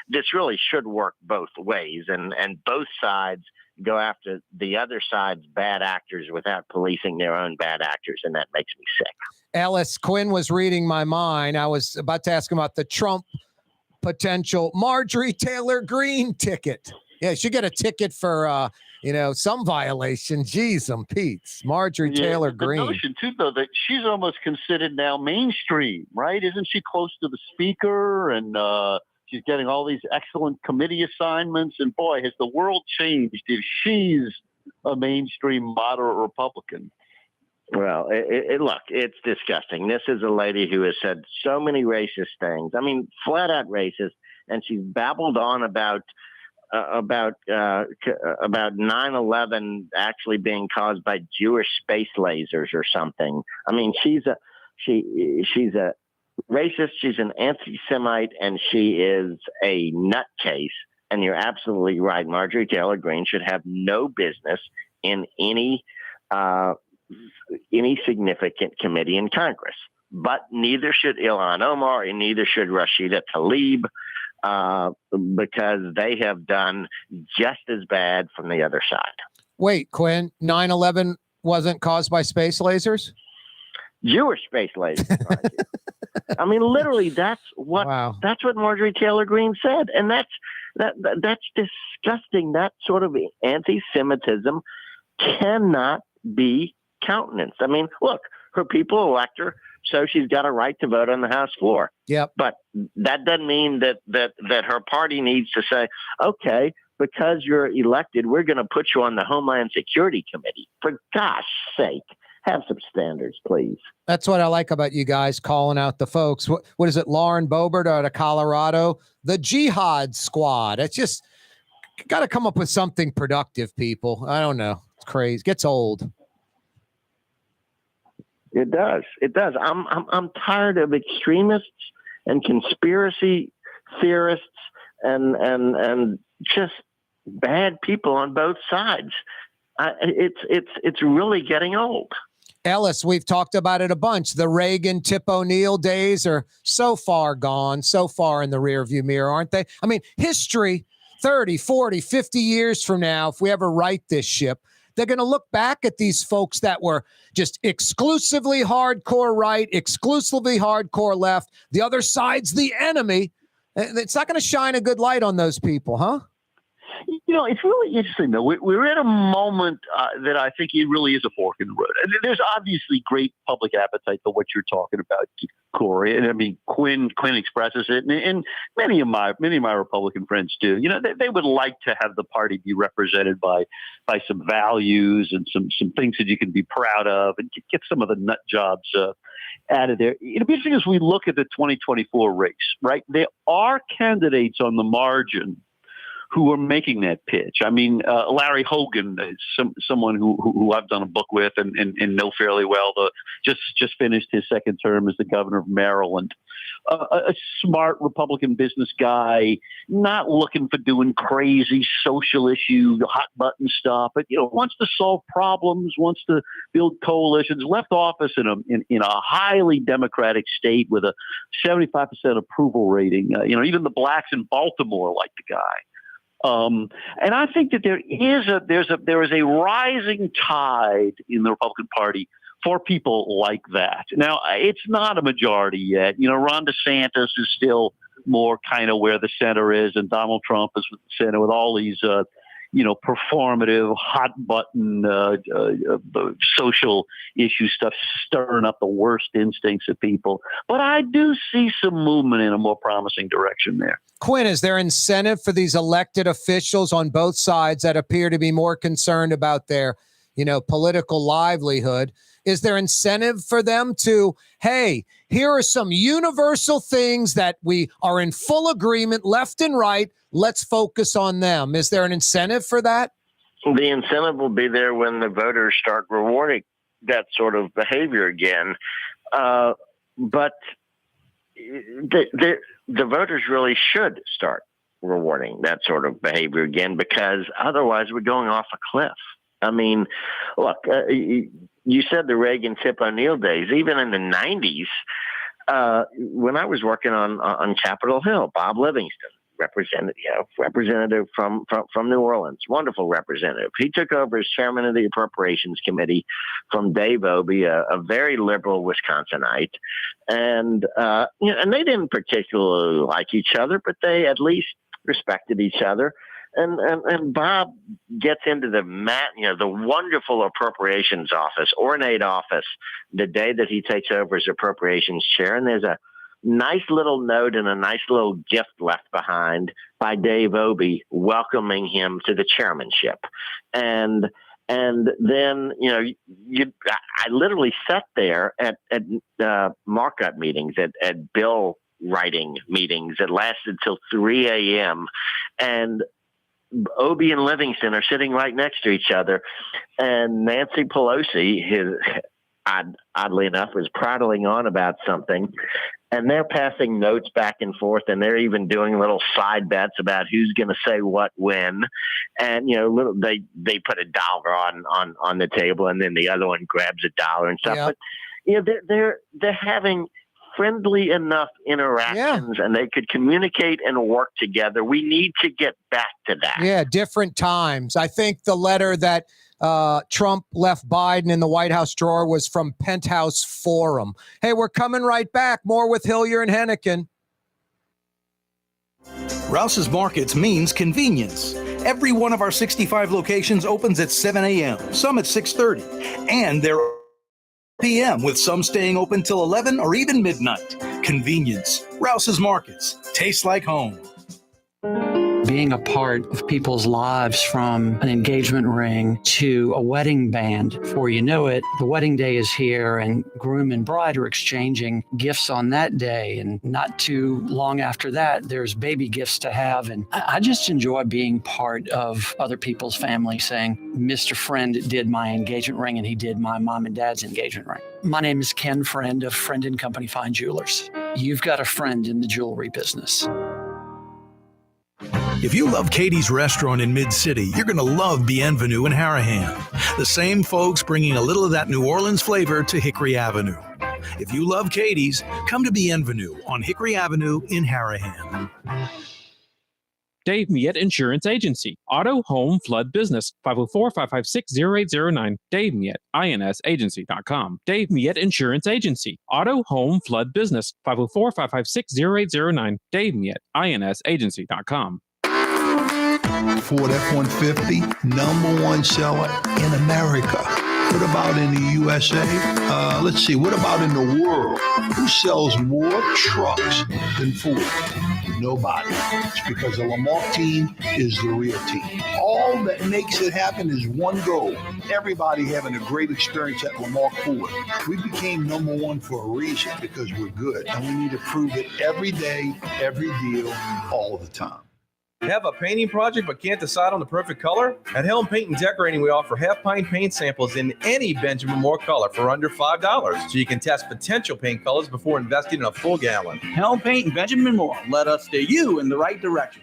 Speaker 11: this really should work both ways, and both sides go after the other side's bad actors without policing their own bad actors, and that makes me sick.
Speaker 1: Ellis, Quinn was reading my mind. I was about to ask him about the Trump potential Marjorie Taylor Green ticket. Yeah, she get a ticket for some violation. Jeez, Pete's Marjorie Taylor Green.
Speaker 12: The notion too, though, that she's almost considered now mainstream, right? Isn't she close to the speaker? And she's getting all these excellent committee assignments. And boy, has the world changed if she's a mainstream moderate Republican.
Speaker 11: Well, look, it's disgusting. This is a lady who has said so many racist things. I mean, flat out racist. And she's babbled on about 9/11 actually being caused by Jewish space lasers or something. I mean, she's a racist. She's an anti-Semite, and she is a nutcase. And you're absolutely right. Marjorie Taylor Green should have no business in any significant committee in Congress. But neither should Ilhan Omar, and neither should Rashida Tlaib, because they have done just as bad from the other side.
Speaker 1: Wait, Quinn, 9/11 wasn't caused by space lasers?
Speaker 11: Jewish space lasers. I mean, literally, that's what Marjorie Taylor Green said, and that's disgusting. That sort of anti-Semitism cannot be countenanced. I mean, look, her people elect her, so she's got a right to vote on the House floor.
Speaker 1: Yep.
Speaker 11: But that doesn't mean that her party needs to say, okay, because you're elected, we're going to put you on the Homeland Security Committee. For gosh sake, have some standards, please.
Speaker 1: That's what I like about you guys calling out the folks. What is it, Lauren Boebert out of Colorado? The Jihad Squad. It's just got to come up with something productive, people. I don't know. It's crazy. It gets old.
Speaker 11: It does. I'm tired of extremists and conspiracy theorists and just bad people on both sides. It's really getting old.
Speaker 1: Ellis, we've talked about it a bunch. The Reagan, Tip O'Neill days are so far gone, so far in the rearview mirror, aren't they? I mean, history 30, 40, 50 years from now, if we ever right this ship, they're going to look back at these folks that were just exclusively hardcore right, exclusively hardcore left. The other side's the enemy. It's not going to shine a good light on those people, huh?
Speaker 12: it's really interesting, though. We're at a moment that I think it really is a fork in the road. And there's obviously great public appetite for what you're talking about, Corey. And I mean, Quinn expresses it, and many of my Republican friends do. They would like to have the party be represented by some values and some things that you can be proud of, and get some of the nut jobs out of there. It'll be interesting as we look at the 2024 race, right? There are candidates on the margin who are making that pitch. I mean, Larry Hogan is someone who I've done a book with and know fairly well. Just finished his second term as the governor of Maryland. A smart Republican business guy, not looking for doing crazy social issue, hot button stuff, but wants to solve problems, wants to build coalitions. Left office in a highly Democratic state with a 75% approval rating. Even the blacks in Baltimore like the guy. And I think that there is a rising tide in the Republican Party for people like that. Now, it's not a majority yet. Ron DeSantis is still more kind of where the center is, and Donald Trump is with the center with all these, performative, hot button, social issue stuff stirring up the worst instincts of people. But I do see some movement in a more promising direction there.
Speaker 1: Quinn, is there incentive for these elected officials on both sides that appear to be more concerned about their, political livelihood? Is there incentive for them to, hey, here are some universal things that we are in full agreement, left and right, let's focus on them? Is there an incentive for that?
Speaker 11: The incentive will be there when the voters start rewarding that sort of behavior again. But the voters really should start rewarding that sort of behavior again, because otherwise we're going off a cliff. I mean, look, you said the Reagan Tip O'Neill days. Even in the 90s, when I was working on Capitol Hill, Bob Livingston, representative from New Orleans, wonderful representative. He took over as chairman of the Appropriations Committee from Dave Obey, a very liberal Wisconsinite, and they didn't particularly like each other, but they at least respected each other. And Bob gets into the wonderful appropriations office, ornate office, the day that he takes over as appropriations chair. And there's a nice little note and a nice little gift left behind by Dave Obey welcoming him to the chairmanship. And then, I literally sat there at markup meetings, at bill writing meetings that lasted till 3 a.m. And Obey and Livingston are sitting right next to each other, and Nancy Pelosi, oddly enough, was prattling on about something, and they're passing notes back and forth, and they're even doing little side bets about who's going to say what when, and they put $1 on the table, and then the other one grabs $1 and stuff. Yep. But they're having friendly enough interactions, and they could communicate and work together. We need to get back to that.
Speaker 1: Yeah, different times. I think the letter that Trump left Biden in the White House drawer was from Penthouse Forum. Hey, we're coming right back. More with Hillyer and Henican.
Speaker 5: Rouse's Markets means convenience. Every one of our 65 locations opens at 7 a.m., some at 6:30, and they're p.m., with some staying open till 11 or even midnight. Convenience. Rouse's Markets. Tastes like home.
Speaker 8: Being a part of people's lives, from an engagement ring to a wedding band. Before you know it, the wedding day is here, and groom and bride are exchanging gifts on that day. And not too long after that, there's baby gifts to have. And I just enjoy being part of other people's family, saying, Mr. Friend did my engagement ring, and he did my mom and dad's engagement ring. My name is Ken Friend of Friend & Company Fine Jewelers. You've got a friend in the jewelry business.
Speaker 5: If you love Katie's Restaurant in Mid-City, you're going to love Bienvenue in Harahan. The same folks bringing a little of that New Orleans flavor to Hickory Avenue. If you love Katie's, come to Bienvenue on Hickory Avenue in Harahan.
Speaker 4: Dave Miette Insurance Agency. Auto, home, flood, business. 504-556-0809. Dave Miette, INSagency.com. Dave Miette Insurance Agency. Auto, home, flood, business. 504-556-0809. Dave Miette, INSagency.com.
Speaker 7: Ford F-150, number one seller in America. What about in the USA? Let's see, what about in the world? Who sells more trucks than Ford? Nobody. It's because the Lamar team is the real team. All that makes it happen is one goal. Everybody having a great experience at Lamar Ford. We became number one for a reason, because we're good. And we need to prove it every day, every deal, all the time.
Speaker 16: Have a painting project but can't decide on the perfect color? At Helm Paint and Decorating, we offer half-pint paint samples in any Benjamin Moore color for under $5, so you can test potential paint colors before investing in a full gallon.
Speaker 17: Helm Paint and Benjamin Moore. Let us steer you in the right direction.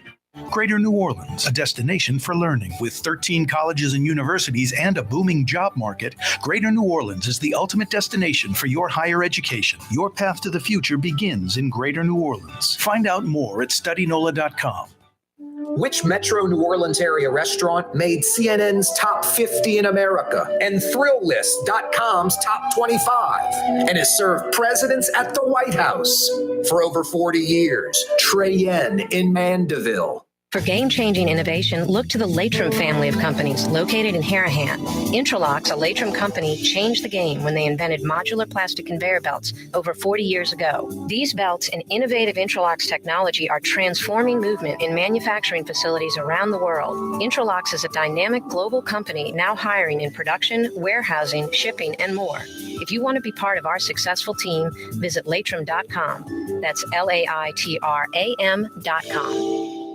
Speaker 5: Greater New Orleans, a destination for learning. With 13 colleges and universities and a booming job market, Greater New Orleans is the ultimate destination for your higher education. Your path to the future begins in Greater New Orleans. Find out more at studynola.com.
Speaker 1: Which Metro New Orleans area restaurant made CNN's top 50 in America and ThrillList.com's top 25 and has served presidents at the White House for over 40 years? Trey Yen in Mandeville.
Speaker 15: For game-changing innovation, look to the Latrim family of companies located in Harahan. Interlocks, a Latrim company, changed the game when they invented modular plastic conveyor belts over 40 years ago. These belts and innovative Interlocks technology are transforming movement in manufacturing facilities around the world. Interlocks is a dynamic global company now hiring in production, warehousing, shipping, and more. If you want to be part of our successful team, visit Latrim.com. That's LAITRAM.com.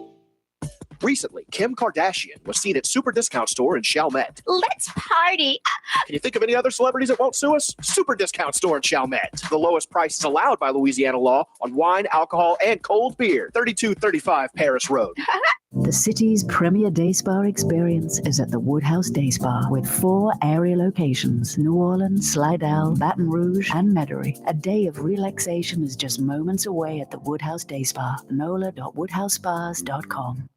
Speaker 13: Recently, Kim Kardashian was seen at Super Discount Store in Chalmette.
Speaker 19: Let's party.
Speaker 13: Can you think of any other celebrities that won't sue us? Super Discount Store in Chalmette. The lowest prices allowed by Louisiana law on wine, alcohol, and cold beer. 3235 Paris Road.
Speaker 6: The city's premier day spa experience is at the Woodhouse Day Spa with 4 area locations: New Orleans, Slidell, Baton Rouge, and Metairie. A day of relaxation is just moments away at the Woodhouse Day Spa. NOLA.woodhousespas.com.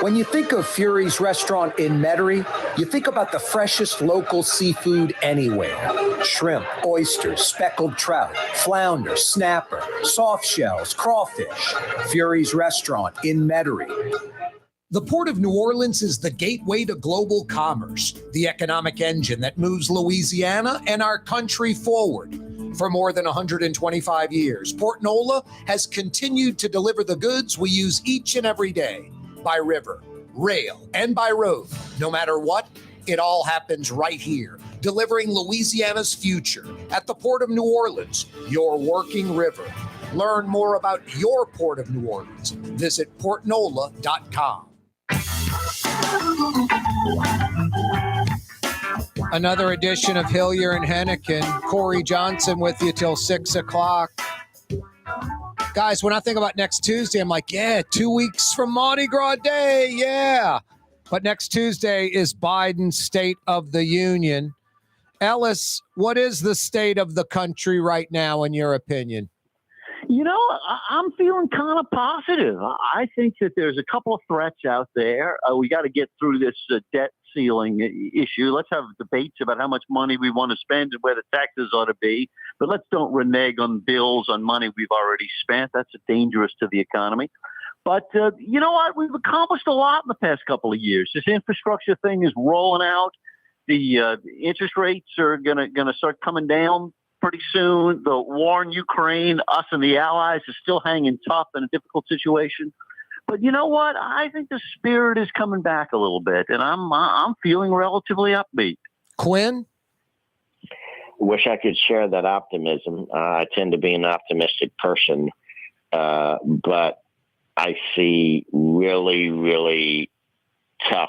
Speaker 1: When you think of Fury's restaurant in Metairie, you think about the freshest local seafood anywhere. Shrimp, oysters, speckled trout, flounder, snapper, soft shells, crawfish. Fury's restaurant in Metairie. The Port of New Orleans is the gateway to global commerce, the economic engine that moves Louisiana and our country forward. For more than 125 years, Port Nola has continued to deliver the goods we use each and every day. By river, rail, and by road. No matter what, it all happens right here, delivering Louisiana's future at the Port of New Orleans, your working river. Learn more about your Port of New Orleans. Visit portnola.com. Another edition of Hillyer and Henican. Corey Johnson with you till 6 o'clock. Guys, when I think about next Tuesday, I'm like, yeah, 2 weeks from Mardi Gras Day, yeah. But next Tuesday is Biden's State of the Union. Ellis, what is the state of the country right now, in your opinion?
Speaker 12: You know, I'm feeling kind of positive. I think that there's a couple of threats out there. We got to get through this debt ceiling issue. Let's have debates about how much money we want to spend and where the taxes ought to be. But let's don't renege on bills on money we've already spent. That's dangerous to the economy. But you know what? We've accomplished a lot in the past couple of years. This infrastructure thing is rolling out. The interest rates are gonna start coming down pretty soon. The war in Ukraine, us and the allies, is still hanging tough in a difficult situation. But you know what? I think the spirit is coming back a little bit, and I'm feeling relatively upbeat.
Speaker 1: Quinn?
Speaker 11: Wish I could share that optimism. I tend to be an optimistic person, but I see really, really tough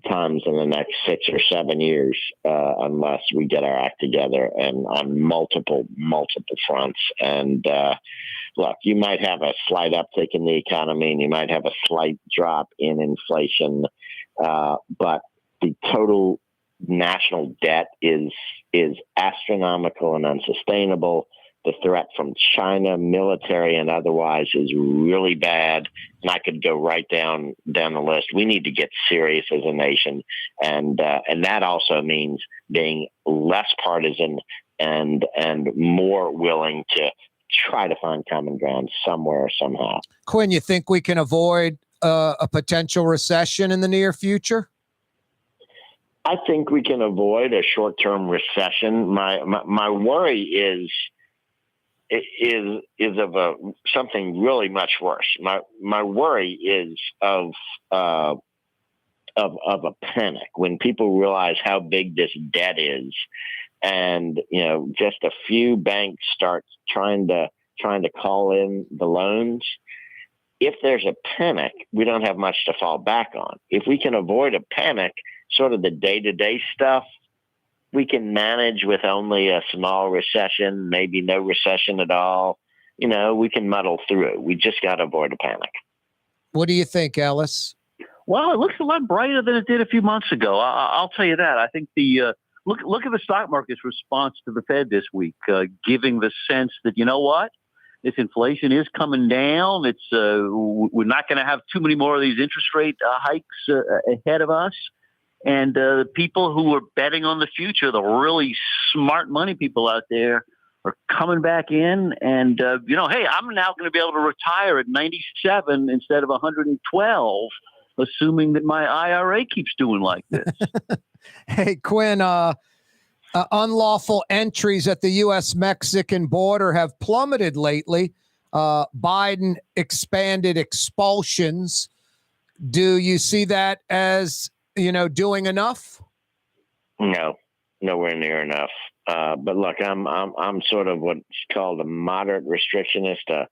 Speaker 11: times in the next 6 or 7 years unless we get our act together and on multiple fronts. And look, you might have a slight uptick in the economy and you might have a slight drop in inflation, but the total national debt is astronomical and unsustainable. The threat from China, military and otherwise, is really bad. And I could go right down the list. We need to get serious as a nation. And that also means being less partisan and more willing to try to find common ground somewhere, somehow.
Speaker 1: Quinn, you think we can avoid a potential recession in the near future?
Speaker 11: I think we can avoid a short-term recession. My worry is of something really much worse. My worry is of a panic when people realize how big this debt is, and just a few banks start trying to call in the loans. If there's a panic, we don't have much to fall back on. If we can avoid a panic, sort of the day-to-day stuff, we can manage with only a small recession, maybe no recession at all. We can muddle through. We just got to avoid a panic.
Speaker 1: What do you think, Ellis?
Speaker 12: Well, it looks a lot brighter than it did a few months ago. I'll tell you that. I think look at the stock market's response to the Fed this week, giving the sense that, you know what? This inflation is coming down. It's we're not going to have too many more of these interest rate hikes ahead of us. And the people who are betting on the future, the really smart money people out there, are coming back in. And, hey, I'm now going to be able to retire at 97 instead of 112, assuming that my IRA keeps doing like this.
Speaker 1: Hey, Quinn, unlawful entries at the U.S.-Mexican border have plummeted lately. Biden expanded expulsions. Do you see that as, doing enough?
Speaker 11: No, nowhere near enough. But look, I'm sort of what's called a moderate restrictionist, a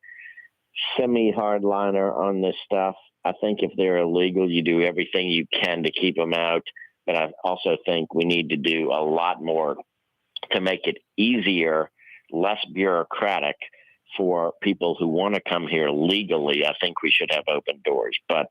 Speaker 11: semi-hardliner on this stuff. I think if they're illegal, you do everything you can to keep them out. But I also think we need to do a lot more to make it easier, less bureaucratic for people who want to come here legally. I think we should have open doors. But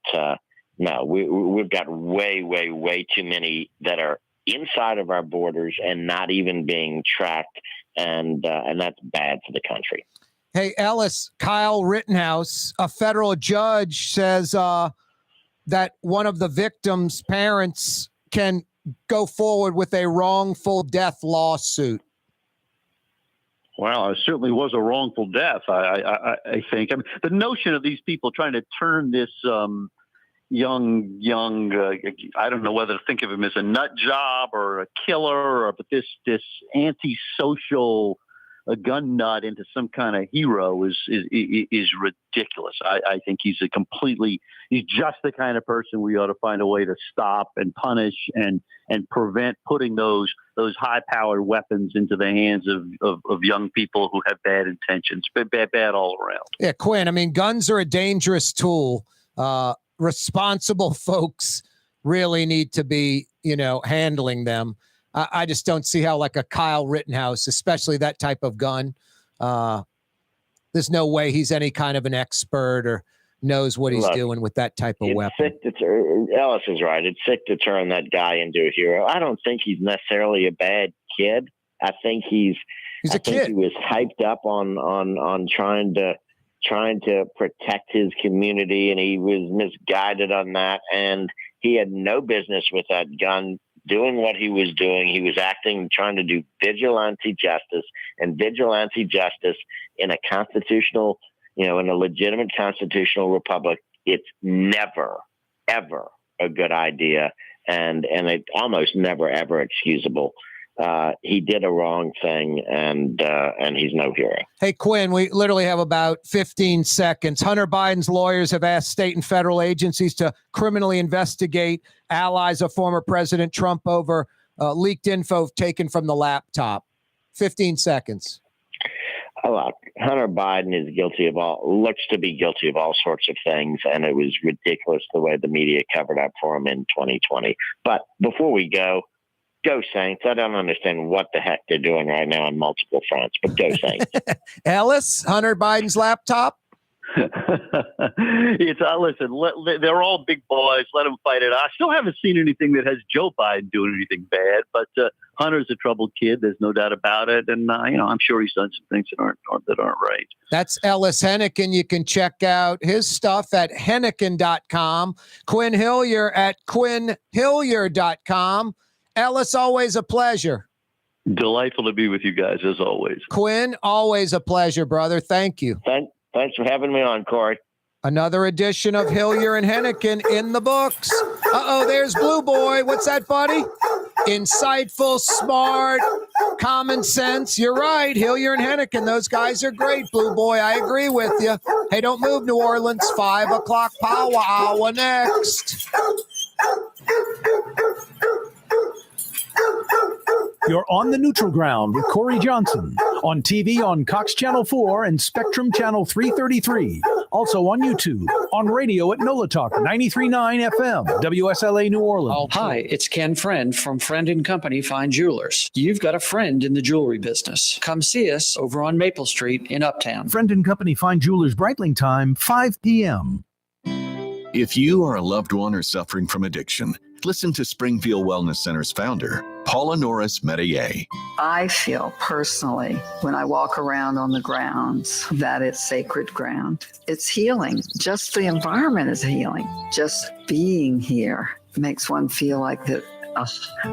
Speaker 11: no, we've got way, way, way too many that are inside of our borders and not even being tracked. And that's bad for the country.
Speaker 1: Hey, Ellis, Kyle Rittenhouse, a federal judge, says that one of the victims' parents can go forward with a wrongful death lawsuit.
Speaker 12: Well, it certainly was a wrongful death, I think. I mean, the notion of these people trying to turn this young, I don't know whether to think of him as a nut job or a killer, but this antisocial gun nut into some kind of hero is ridiculous. I think he's just the kind of person we ought to find a way to stop and punish and prevent putting those high-powered weapons into the hands of young people who have bad intentions, bad all around.
Speaker 1: Yeah, Quinn, I mean, guns are a dangerous tool. Responsible folks really need to be, handling them. I just don't see how, like a Kyle Rittenhouse, especially that type of gun, there's no way he's any kind of an expert or knows what he's doing with that type of weapon.
Speaker 11: Ellis is right. It's sick to turn that guy into a hero. I don't think he's necessarily a bad kid. I think he's a kid. He was hyped up on trying to protect his community, and he was misguided on that. And he had no business with that gun doing what he was doing. He was trying to do vigilante justice, and vigilante justice in a constitutional, in a legitimate constitutional republic, it's never, ever a good idea. And it almost never, ever excusable. He did a wrong thing, and he's no hero.
Speaker 1: Hey, Quinn, we literally have about 15 seconds. Hunter Biden's lawyers have asked state and federal agencies to criminally investigate allies of former President Trump over leaked info taken from the laptop. 15 seconds.
Speaker 11: Look, Hunter Biden looks to be guilty of all sorts of things, and it was ridiculous the way the media covered up for him in 2020. But before we go Saints. I don't understand what the heck they're doing right now on multiple fronts, but go Saints.
Speaker 1: Ellis, Hunter Biden's laptop?
Speaker 12: Listen, they're all big boys. Let them fight it. I still haven't seen anything that has Joe Biden doing anything bad, but Hunter's a troubled kid. There's no doubt about it. And, I'm sure he's done some things that aren't right.
Speaker 1: That's Ellis Henican. You can check out his stuff at Henican.com. Quin Hillyer at QuinHillyer.com. Ellis, always a pleasure.
Speaker 12: Delightful to be with you guys, as always.
Speaker 1: Quinn, always a pleasure, brother. Thank you.
Speaker 11: Thanks for having me on, Corey.
Speaker 1: Another edition of Hillyer and Henican in the books. Uh-oh, there's Blue Boy. What's that, buddy? Insightful, smart, common sense. You're right. Hillyer and Henican, those guys are great, Blue Boy. I agree with you. Hey, don't move, New Orleans. 5 o'clock power hour next.
Speaker 9: You're on the neutral ground with Corey Johnson. On TV on Cox Channel 4 and Spectrum Channel 333. Also on YouTube. On radio at NOLA Talk 93.9 FM, WSLA New Orleans.
Speaker 8: Hi, it's Ken Friend from Friend & Company Fine Jewelers. You've got a friend in the jewelry business. Come see us over on Maple Street in Uptown.
Speaker 9: Friend & Company Fine Jewelers Breitling time, 5 p.m.
Speaker 19: If you are a loved one or suffering from addiction, listen to Springfield Wellness Center's founder, Paula Norris Metier.
Speaker 20: I feel personally, when I walk around on the grounds, that it's sacred ground. It's healing. Just the environment is healing. Just being here makes one feel like that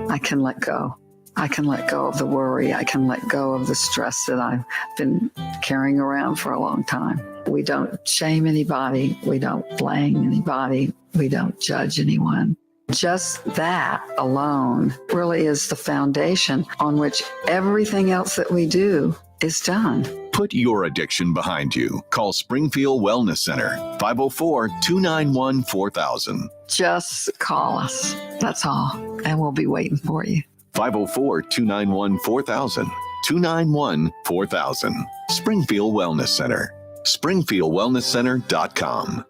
Speaker 20: I can let go. I can let go of the worry. I can let go of the stress that I've been carrying around for a long time. We don't shame anybody. We don't blame anybody. We don't judge anyone. Just that alone really is the foundation on which everything else that we do is done.
Speaker 19: Put your addiction behind you. Call Springfield Wellness Center, 504-291-4000.
Speaker 20: Just call us. That's all. And we'll be waiting for you.
Speaker 19: 504-291-4000. 291-4000. Springfield Wellness Center. SpringfieldWellnessCenter.com.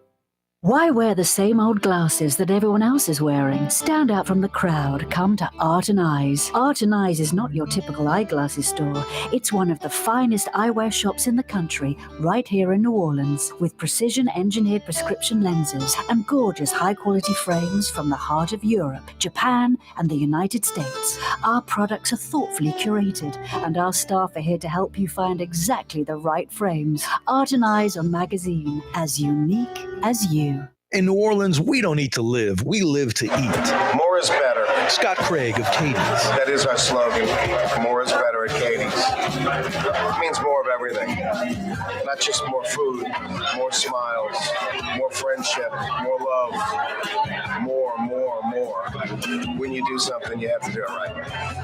Speaker 6: Why wear the same old glasses that everyone else is wearing? Stand out from the crowd. Come to Art and Eyes. Art and Eyes is not your typical eyeglasses store. It's one of the finest eyewear shops in the country, right here in New Orleans, with precision-engineered prescription lenses and gorgeous high-quality frames from the heart of Europe, Japan, and the United States. Our products are thoughtfully curated, and our staff are here to help you find exactly the right frames. Art and Eyes on magazine, as unique as you.
Speaker 21: In New Orleans, we don't eat to live. We live to eat.
Speaker 10: More is better.
Speaker 21: Scott Craig of Katie's.
Speaker 10: That is our slogan. More is better at Katie's. It means more of everything. Not just more food, more smiles, more friendship, more love. More. When you do something, you have to do it right.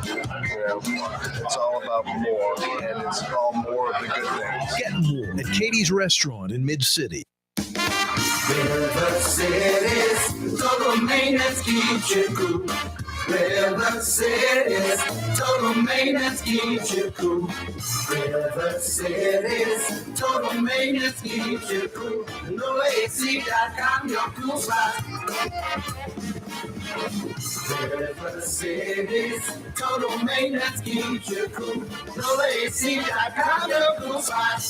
Speaker 10: You know, it's all about more, and it's all more of the good things.
Speaker 21: Get more at Katie's Restaurant in Mid-City.
Speaker 3: River City's total maintenance keeps you cool. River City's total maintenance keeps you cool. River City's total maintenance keeps you cool. NoAC.com, your cool spot. River City's total maintenance keeps you cool. NoAC.com, your cool spot.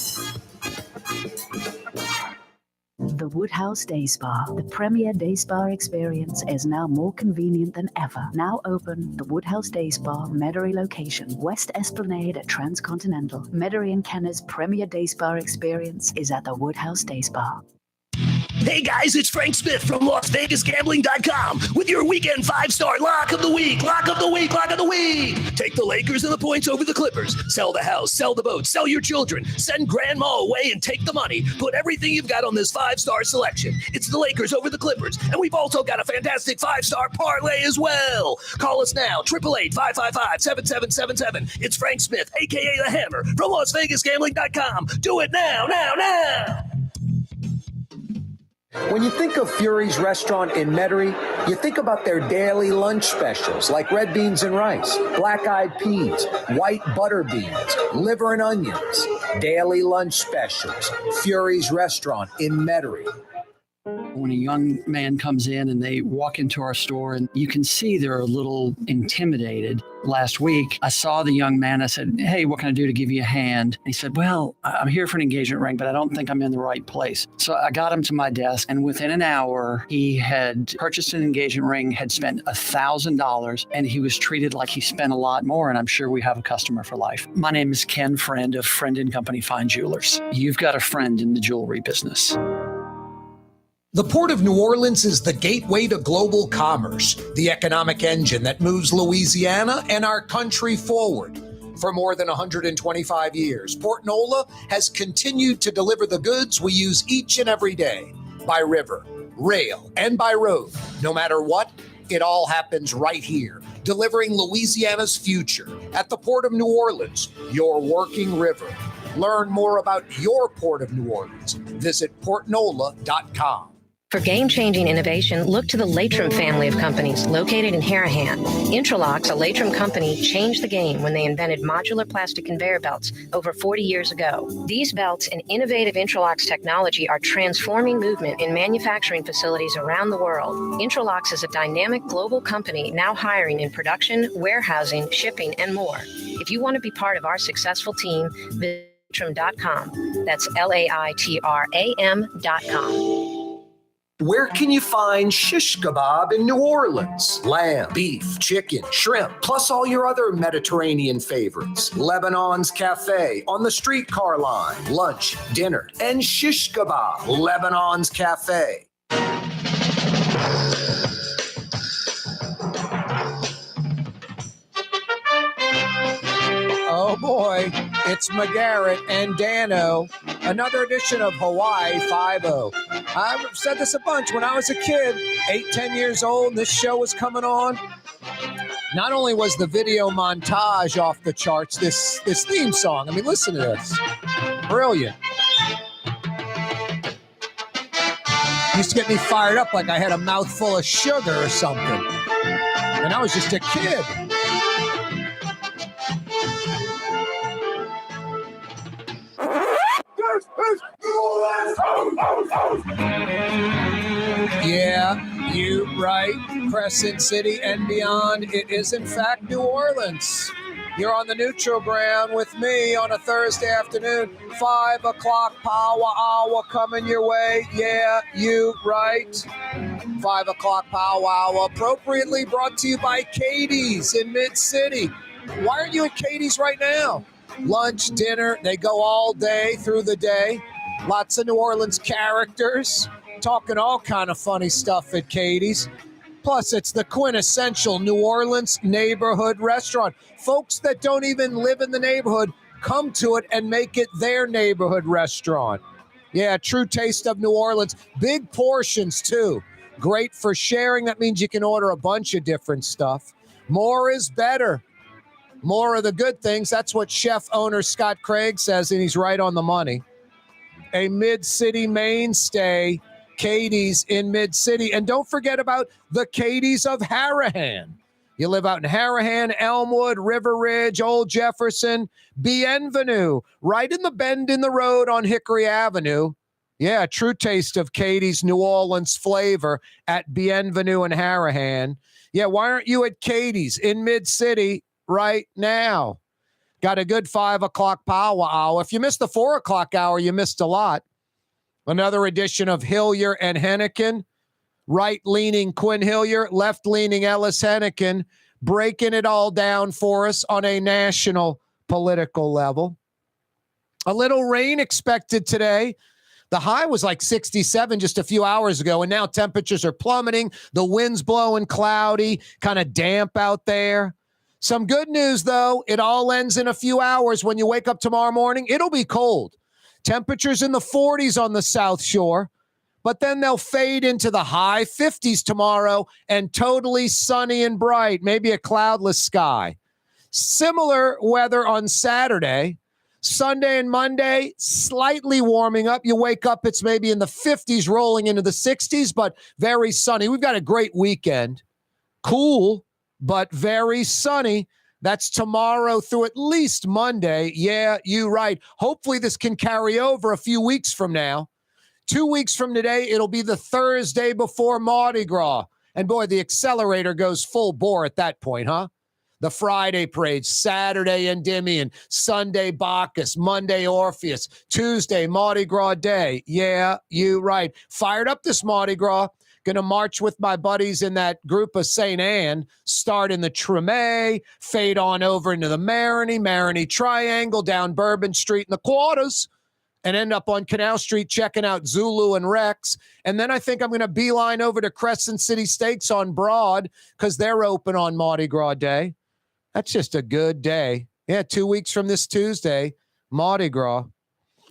Speaker 6: The Woodhouse Day Spa. The premier day spa experience is now more convenient than ever. Now open, the Woodhouse Day Spa, Metairie location, West Esplanade at Transcontinental. Metairie and Kenner's premier day spa experience is at the Woodhouse Day Spa.
Speaker 18: Hey guys, it's Frank Smith from LasVegasGambling.com with your weekend 5-star lock of the week. Lock of the week. Take the Lakers and the points over the Clippers. Sell the house, sell the boat, sell your children. Send grandma away and take the money. Put everything you've got on this 5-star selection. It's the Lakers over the Clippers. And we've also got a fantastic 5-star parlay as well. Call us now, 888-555-7777. It's Frank Smith, a.k.a. The Hammer, from LasVegasGambling.com. Do it now.
Speaker 1: When you think of Fury's restaurant in Metairie, you think about their daily lunch specials like red beans and rice, black-eyed peas, white butter beans, liver and onions. Daily lunch specials. Fury's restaurant in Metairie.
Speaker 8: When a young man comes in and they walk into our store, and you can see they're a little intimidated. Last week, I saw the young man. I said, "Hey, what can I do to give you a hand?" And he said, "Well, I'm here for an engagement ring, but I don't think I'm in the right place." So I got him to my desk, and within an hour, he had purchased an engagement ring, had spent $1,000, and he was treated like he spent a lot more, and I'm sure we have a customer for life. My name is Ken Friend of Friend & Company Fine Jewelers. You've got a friend in the jewelry business.
Speaker 1: The Port of New Orleans is the gateway to global commerce, the economic engine that moves Louisiana and our country forward. For more than 125 years, Port Nola has continued to deliver the goods we use each and every day. by river, rail, and by road. No matter what, it all happens right here, delivering Louisiana's future at the Port of New Orleans, your working river. Learn more about your Port of New Orleans. Visit portnola.com.
Speaker 15: For game-changing innovation, look to the Latrim family of companies located in Harahan. Intralocks, a Latrim company, changed the game when they invented modular plastic conveyor belts over 40 years ago. These belts and innovative Intralocks technology are transforming movement in manufacturing facilities around the world. Intralocks is a dynamic global company now hiring in production, warehousing, shipping, and more. If you want to be part of our successful team, visit Latrim.com. That's LAITRAM.com.
Speaker 1: Where can you find shish kebab in New Orleans? Lamb, beef, chicken, shrimp, plus all your other Mediterranean favorites. Lebanon's Cafe on the streetcar line. Lunch, dinner, and shish kebab. Lebanon's Cafe. Oh boy, it's McGarrett and Dano. Another edition of Hawaii Five-0. I've said this a bunch. When I was a kid, 8-10 years old, this show was coming on. Not only was the video montage off the charts, this theme song. I mean, listen to this. Brilliant. Used to get me fired up like I had a mouthful of sugar or something. And I was just a kid. Yeah, you right. Crescent City and beyond. It is, in fact, New Orleans. You're on the neutral ground with me on a Thursday afternoon. 5 o'clock power hour coming your way. Yeah, you right. 5 o'clock power hour appropriately brought to you by Katie's in Mid-City. Why aren't you at Katie's right now? Lunch, dinner, they go all day through the day. Lots of New Orleans characters talking all kind of funny stuff at Katie's. Plus, it's the quintessential New Orleans neighborhood restaurant. Folks that don't even live in the neighborhood come to it and make it their neighborhood restaurant. Yeah, true taste of New Orleans. Big portions, too. Great for sharing. That means you can order a bunch of different stuff. More is better. More of the good things. That's what chef owner Scott Craig says, and he's right on the money. A Mid-City mainstay, Katie's in Mid-City. And don't forget about the Katie's of Harahan. You live out in Harahan, Elmwood, River Ridge, Old Jefferson, Bienvenue, right in the bend in the road on Hickory Avenue. Yeah, true taste of Katie's New Orleans flavor at Bienvenue and Harahan. Yeah, why aren't you at Katie's in Mid-City right now? Got a good 5 o'clock power hour. If you missed the 4 o'clock hour, you missed a lot. Another edition of Hillyer and Henican. Right-leaning Quin Hillyer, left-leaning Ellis Henican, breaking it all down for us on a national political level. A little rain expected today. The high was like 67 just a few hours ago, and now temperatures are plummeting. The wind's blowing cloudy, kind of damp out there. Some good news, though. It all ends in a few hours. When you wake up tomorrow morning, it'll be cold. Temperatures in the 40s on the South Shore, but then they'll fade into the high 50s tomorrow and totally sunny and bright, maybe a cloudless sky. Similar weather on Saturday. Sunday and Monday, slightly warming up. You wake up, it's maybe in the 50s, rolling into the 60s, but very sunny. We've got a great weekend. Cool, but very sunny. That's tomorrow through at least Monday. Yeah, you right. Hopefully this can carry over a few weeks from now. 2 weeks from today, it'll be the Thursday before Mardi Gras. And boy, the accelerator goes full bore at that point, huh? The Friday parade, Saturday Endymion, Sunday Bacchus, Monday Orpheus, Tuesday Mardi Gras Day. Yeah, you right. Fired up this Mardi Gras. Going to march with my buddies in that group of St. Anne, start in the Treme, fade on over into the Marigny Triangle, down Bourbon Street in the Quarters, and end up on Canal Street checking out Zulu and Rex. And then I think I'm going to beeline over to Crescent City Steaks on Broad because they're open on Mardi Gras Day. That's just a good day. Yeah, 2 weeks from this Tuesday, Mardi Gras.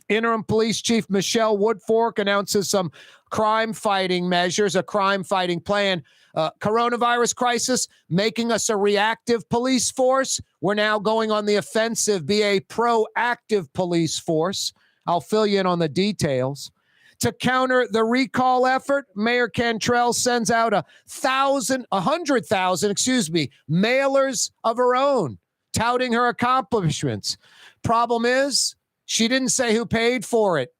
Speaker 1: Interim Police Chief Michelle Woodfork announces some crime-fighting measures, a crime-fighting plan. Coronavirus crisis making us a reactive police force. We're now going on the offensive, be a proactive police force. I'll fill you in on the details. To counter the recall effort, Mayor Cantrell sends out 100,000, mailers of her own, touting her accomplishments. Problem is, she didn't say who paid for it.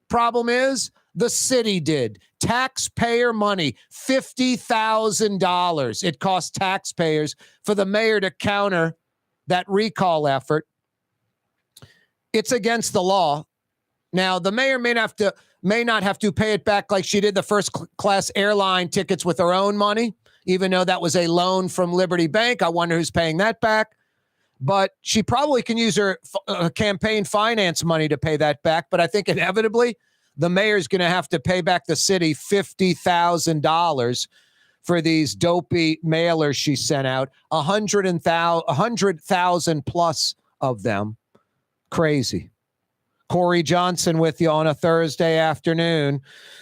Speaker 1: Problem is, the city did. Taxpayer money, $50,000. It cost taxpayers for the mayor to counter that recall effort. It's against the law. Now, the mayor may not have to pay it back like she did the first class airline tickets with her own money, even though that was a loan from Liberty Bank. I wonder who's paying that back. But she probably can use her campaign finance money to pay that back. But I think inevitably the mayor's going to have to pay back the city $50,000 for these dopey mailers she sent out, 100,000 plus of them. Crazy. Corey Johnson with you on a Thursday afternoon.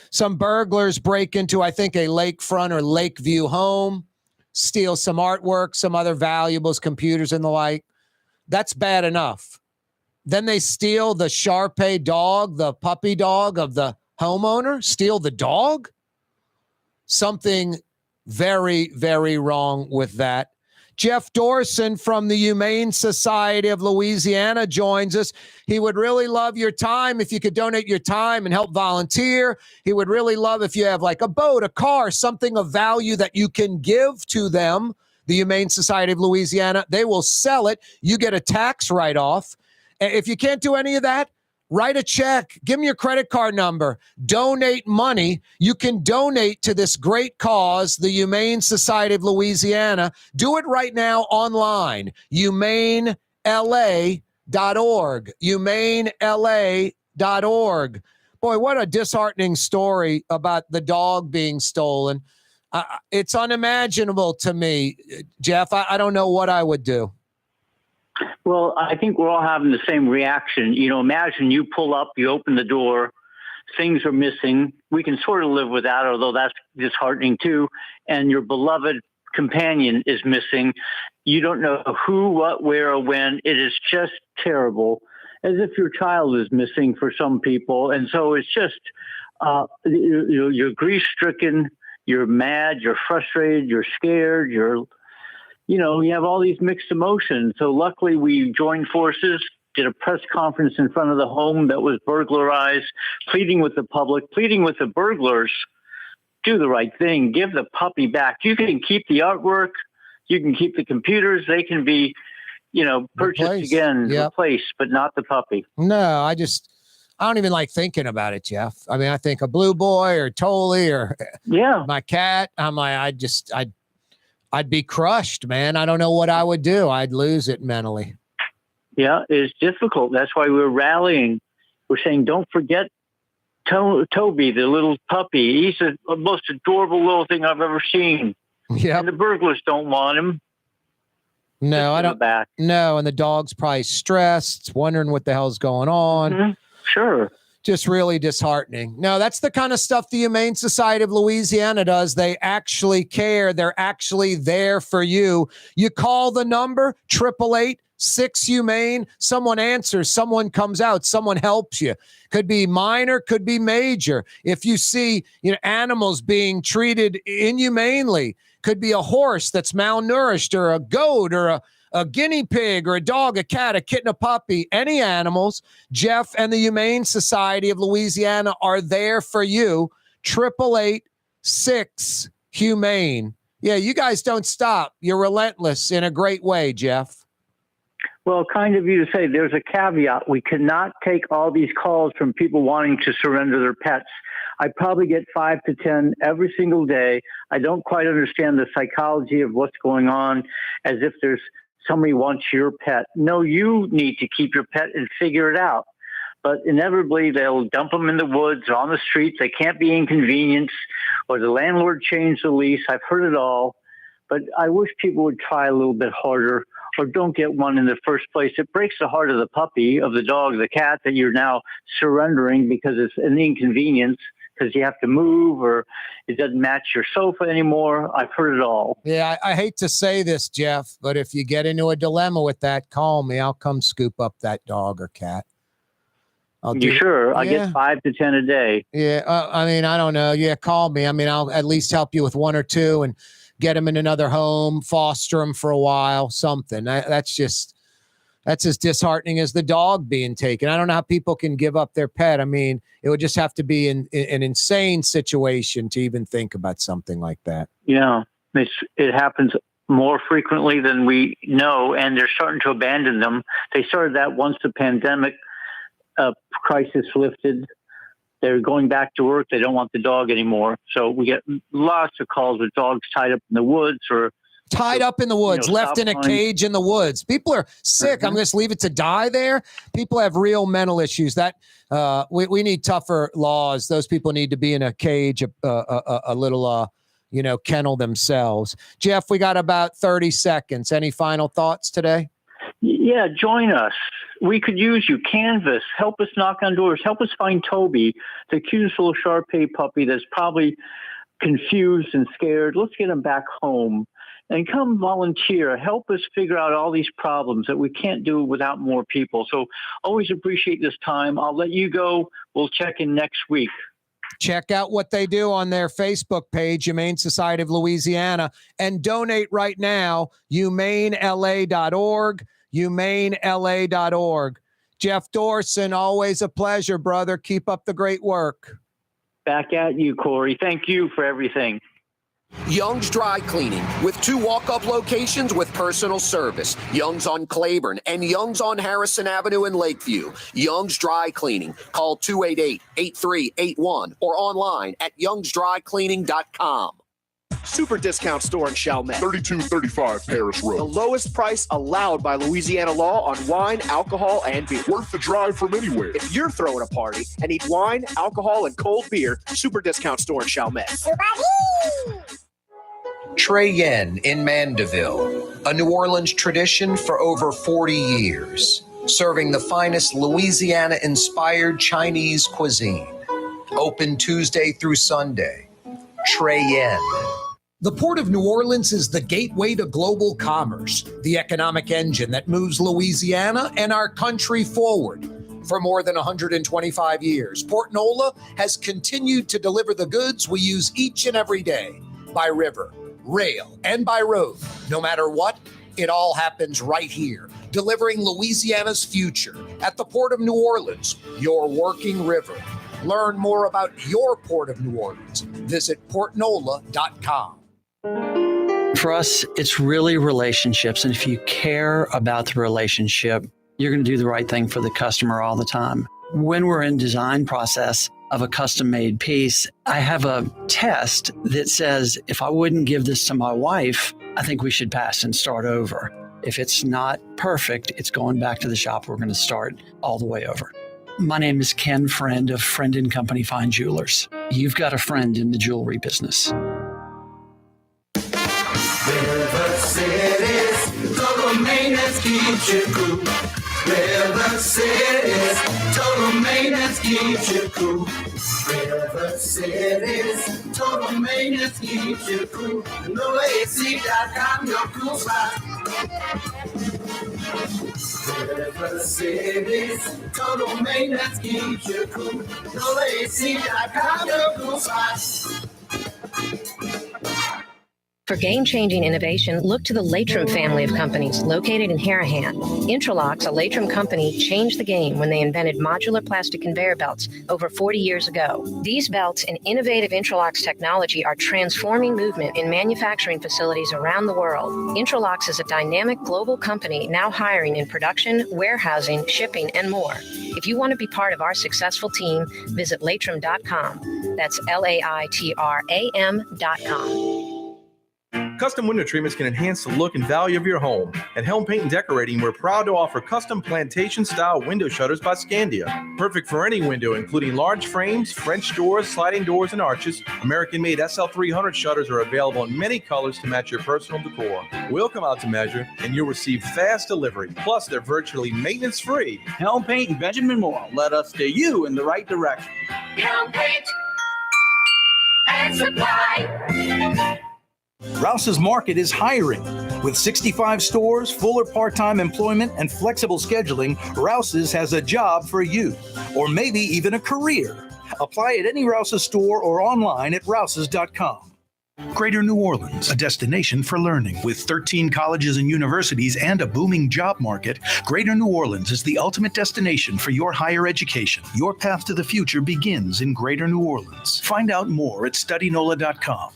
Speaker 1: Some burglars break into, I think, a lakefront or Lakeview home, steal some artwork, some other valuables, computers and the like. That's bad enough. Then they steal the Shar-Pei dog, the puppy dog of the homeowner, steal the dog. Something very, very wrong with that. Jeff Dorson from the Humane Society of Louisiana joins us. He would really love your time if you could donate your time and help volunteer. He would really love if you have like a boat, a car, something of value that you can give to them, the Humane Society of Louisiana. They will sell it. You get a tax write-off. If you can't do any of that, write a check. Give them your credit card number. Donate money. You can donate to this great cause, the Humane Society of Louisiana. Do it right now online. HumaneLA.org. HumaneLA.org. Boy, what a disheartening story about the dog being stolen. It's unimaginable to me, Jeff. I don't know what I would do.
Speaker 12: Well, I think we're all having the same reaction. You know, imagine you pull up, you open the door, things are missing. We can sort of live with that, although that's disheartening too. And your beloved companion is missing. You don't know who, what, where, or when. It is just terrible, as if your child is missing for some people. And so it's just, you're grief-stricken, you're mad, you're frustrated, you're scared, you have all these mixed emotions. So luckily we joined forces, did a press conference in front of the home that was burglarized, pleading with the public, pleading with the burglars, do the right thing, give the puppy back. You can keep the artwork, you can keep the computers, they can be, purchased again, replaced, but not the puppy.
Speaker 1: No, I don't even like thinking about it, Jeff. I mean, I think a Blue Boy or Tolly or my cat, I'd be crushed, man. I don't know what I would do. I'd lose it mentally.
Speaker 12: Yeah, it's difficult. That's why we're rallying. We're saying, don't forget Toby, the little puppy. He's the most adorable little thing I've ever seen. Yeah. And the burglars don't want him.
Speaker 1: No, I don't. No, and the dog's probably stressed, wondering what the hell's going on.
Speaker 12: Mm-hmm. Sure.
Speaker 1: Just really disheartening. No, that's the kind of stuff the Humane Society of Louisiana does. They actually care. They're actually there for you. You call the number, 888-6-HUMANE. Someone answers. Someone comes out. Someone helps you. Could be minor, could be major. If you see animals being treated inhumanely, could be a horse that's malnourished or a goat or a guinea pig or a dog, a cat, a kitten, a puppy, any animals, Jeff and the Humane Society of Louisiana are there for you. 888-6-HUMANE. Yeah, you guys don't stop. You're relentless in a great way, Jeff.
Speaker 12: Well, kind of you to say there's a caveat. We cannot take all these calls from people wanting to surrender their pets. I probably get 5 to 10 every single day. I don't quite understand the psychology of what's going on, as if there's somebody wants your pet. No, you need to keep your pet and figure it out. But inevitably, they'll dump them in the woods or on the streets. They can't be inconvenienced, or the landlord changed the lease. I've heard it all. But I wish people would try a little bit harder or don't get one in the first place. It breaks the heart of the puppy, of the dog, the cat that you're now surrendering because it's an inconvenience, because you have to move or it doesn't match your sofa anymore. I've heard it all.
Speaker 1: Yeah, I hate to say this, Jeff, but if you get into a dilemma with that, call me. I'll come scoop up that dog or cat.
Speaker 12: Sure? I get 5 to 10 a day.
Speaker 1: Yeah, I mean, I don't know. Yeah, call me. I mean, I'll at least help you with 1 or 2 and get them in another home, foster them for a while, something. That's as disheartening as the dog being taken. I don't know how people can give up their pet. I mean, it would just have to be an insane situation to even think about something like that.
Speaker 12: Yeah, it happens more frequently than we know, and they're starting to abandon them. They started that once the pandemic crisis lifted. They're going back to work. They don't want the dog anymore. So we get lots of calls with dogs tied up in the woods or
Speaker 1: tied up in the woods, left in a cage in the woods. People are sick. I'm just leave it to die there. People have real mental issues. That we need tougher laws. Those people need to be in a cage, a little kennel themselves. Jeff, we got about 30 seconds. Any final thoughts today?
Speaker 12: Yeah, join us. We could use you. Canvas, help us knock on doors. Help us find Toby, the cutest little Shar-Pei puppy that's probably confused and scared. Let's get him back home. And come volunteer. Help us figure out all these problems that we can't do without more people. So always appreciate this time. I'll let you go. We'll check in next week.
Speaker 1: Check out what they do on their Facebook page, Humane Society of Louisiana, and donate right now, humanela.org, humanela.org. Jeff Dorson, always a pleasure, brother. Keep up the great work.
Speaker 12: Back at you, Corey. Thank you for everything.
Speaker 2: Young's Dry Cleaning, with 2 walk-up locations with personal service. Young's on Claiborne and Young's on Harrison Avenue in Lakeview. Young's Dry Cleaning. Call 288-8381 or online at youngsdrycleaning.com.
Speaker 13: Super discount store in Chalmette.
Speaker 22: 3235 Paris Road.
Speaker 13: The lowest price allowed by Louisiana law on wine, alcohol, and beer.
Speaker 22: Worth the drive from anywhere.
Speaker 13: If you're throwing a party and need wine, alcohol, and cold beer, super discount store in Chalmette.
Speaker 2: Trey Yen in Mandeville, a New Orleans tradition for over 40 years, serving the finest Louisiana-inspired Chinese cuisine. Open Tuesday through Sunday. Trey Yen. The Port of New Orleans is the gateway to global commerce, the economic engine that moves Louisiana and our country forward. For more than 125 years, Port Nola has continued to deliver the goods we use each and every day, by river, rail, and by road. No matter what, it all happens right here, delivering Louisiana's future at the Port of New Orleans, your working river. Learn more about your Port of New Orleans. Visit portnola.com.
Speaker 8: For us, it's really relationships. And if you care about the relationship, you're going to do the right thing for the customer all the time. When we're in design process of a custom-made piece, I have a test that says, if I wouldn't give this to my wife, I think we should pass and start over. If it's not perfect, it's going back to the shop. We're going to start all the way over. My name is Ken Friend of Friend & Company Fine Jewelers. You've got a friend in the jewelry business.
Speaker 3: River City's total maintenance keeps you cool. River City's total maintenance keeps you cool. River City's total maintenance keeps you cool. NoAC.com, your cool spot. River City's total maintenance keeps you cool. NoAC.com, your cool spot.
Speaker 15: For game-changing innovation, look to the Latrim family of companies located in Harahan. Interlocks, a Latrim company, changed the game when they invented modular plastic conveyor belts over 40 years ago. These belts and innovative Interlocks technology are transforming movement in manufacturing facilities around the world. Interlocks is a dynamic global company now hiring in production, warehousing, shipping, and more. If you want to be part of our successful team, visit latrim.com. That's LAITRAM.com.
Speaker 16: Custom window treatments can enhance the look and value of your home. At Helm Paint and Decorating, we're proud to offer custom plantation-style window shutters by Scandia. Perfect for any window, including large frames, French doors, sliding doors, and arches. American-made SL300 shutters are available in many colors to match your personal decor. We'll come out to measure, and you'll receive fast delivery. Plus, they're virtually maintenance-free.
Speaker 17: Helm Paint and Benjamin Moore. Let us steer you in the right direction.
Speaker 3: Helm Paint and Supply.
Speaker 5: Rouse's Market is hiring. With 65 stores, full or part-time employment, and flexible scheduling, Rouse's has a job for you, or maybe even a career. Apply at any Rouse's store or online at rouses.com. Greater New Orleans, a destination for learning. With 13 colleges and universities and a booming job market, Greater New Orleans is the ultimate destination for your higher education. Your path to the future begins in Greater New Orleans. Find out more at studynola.com.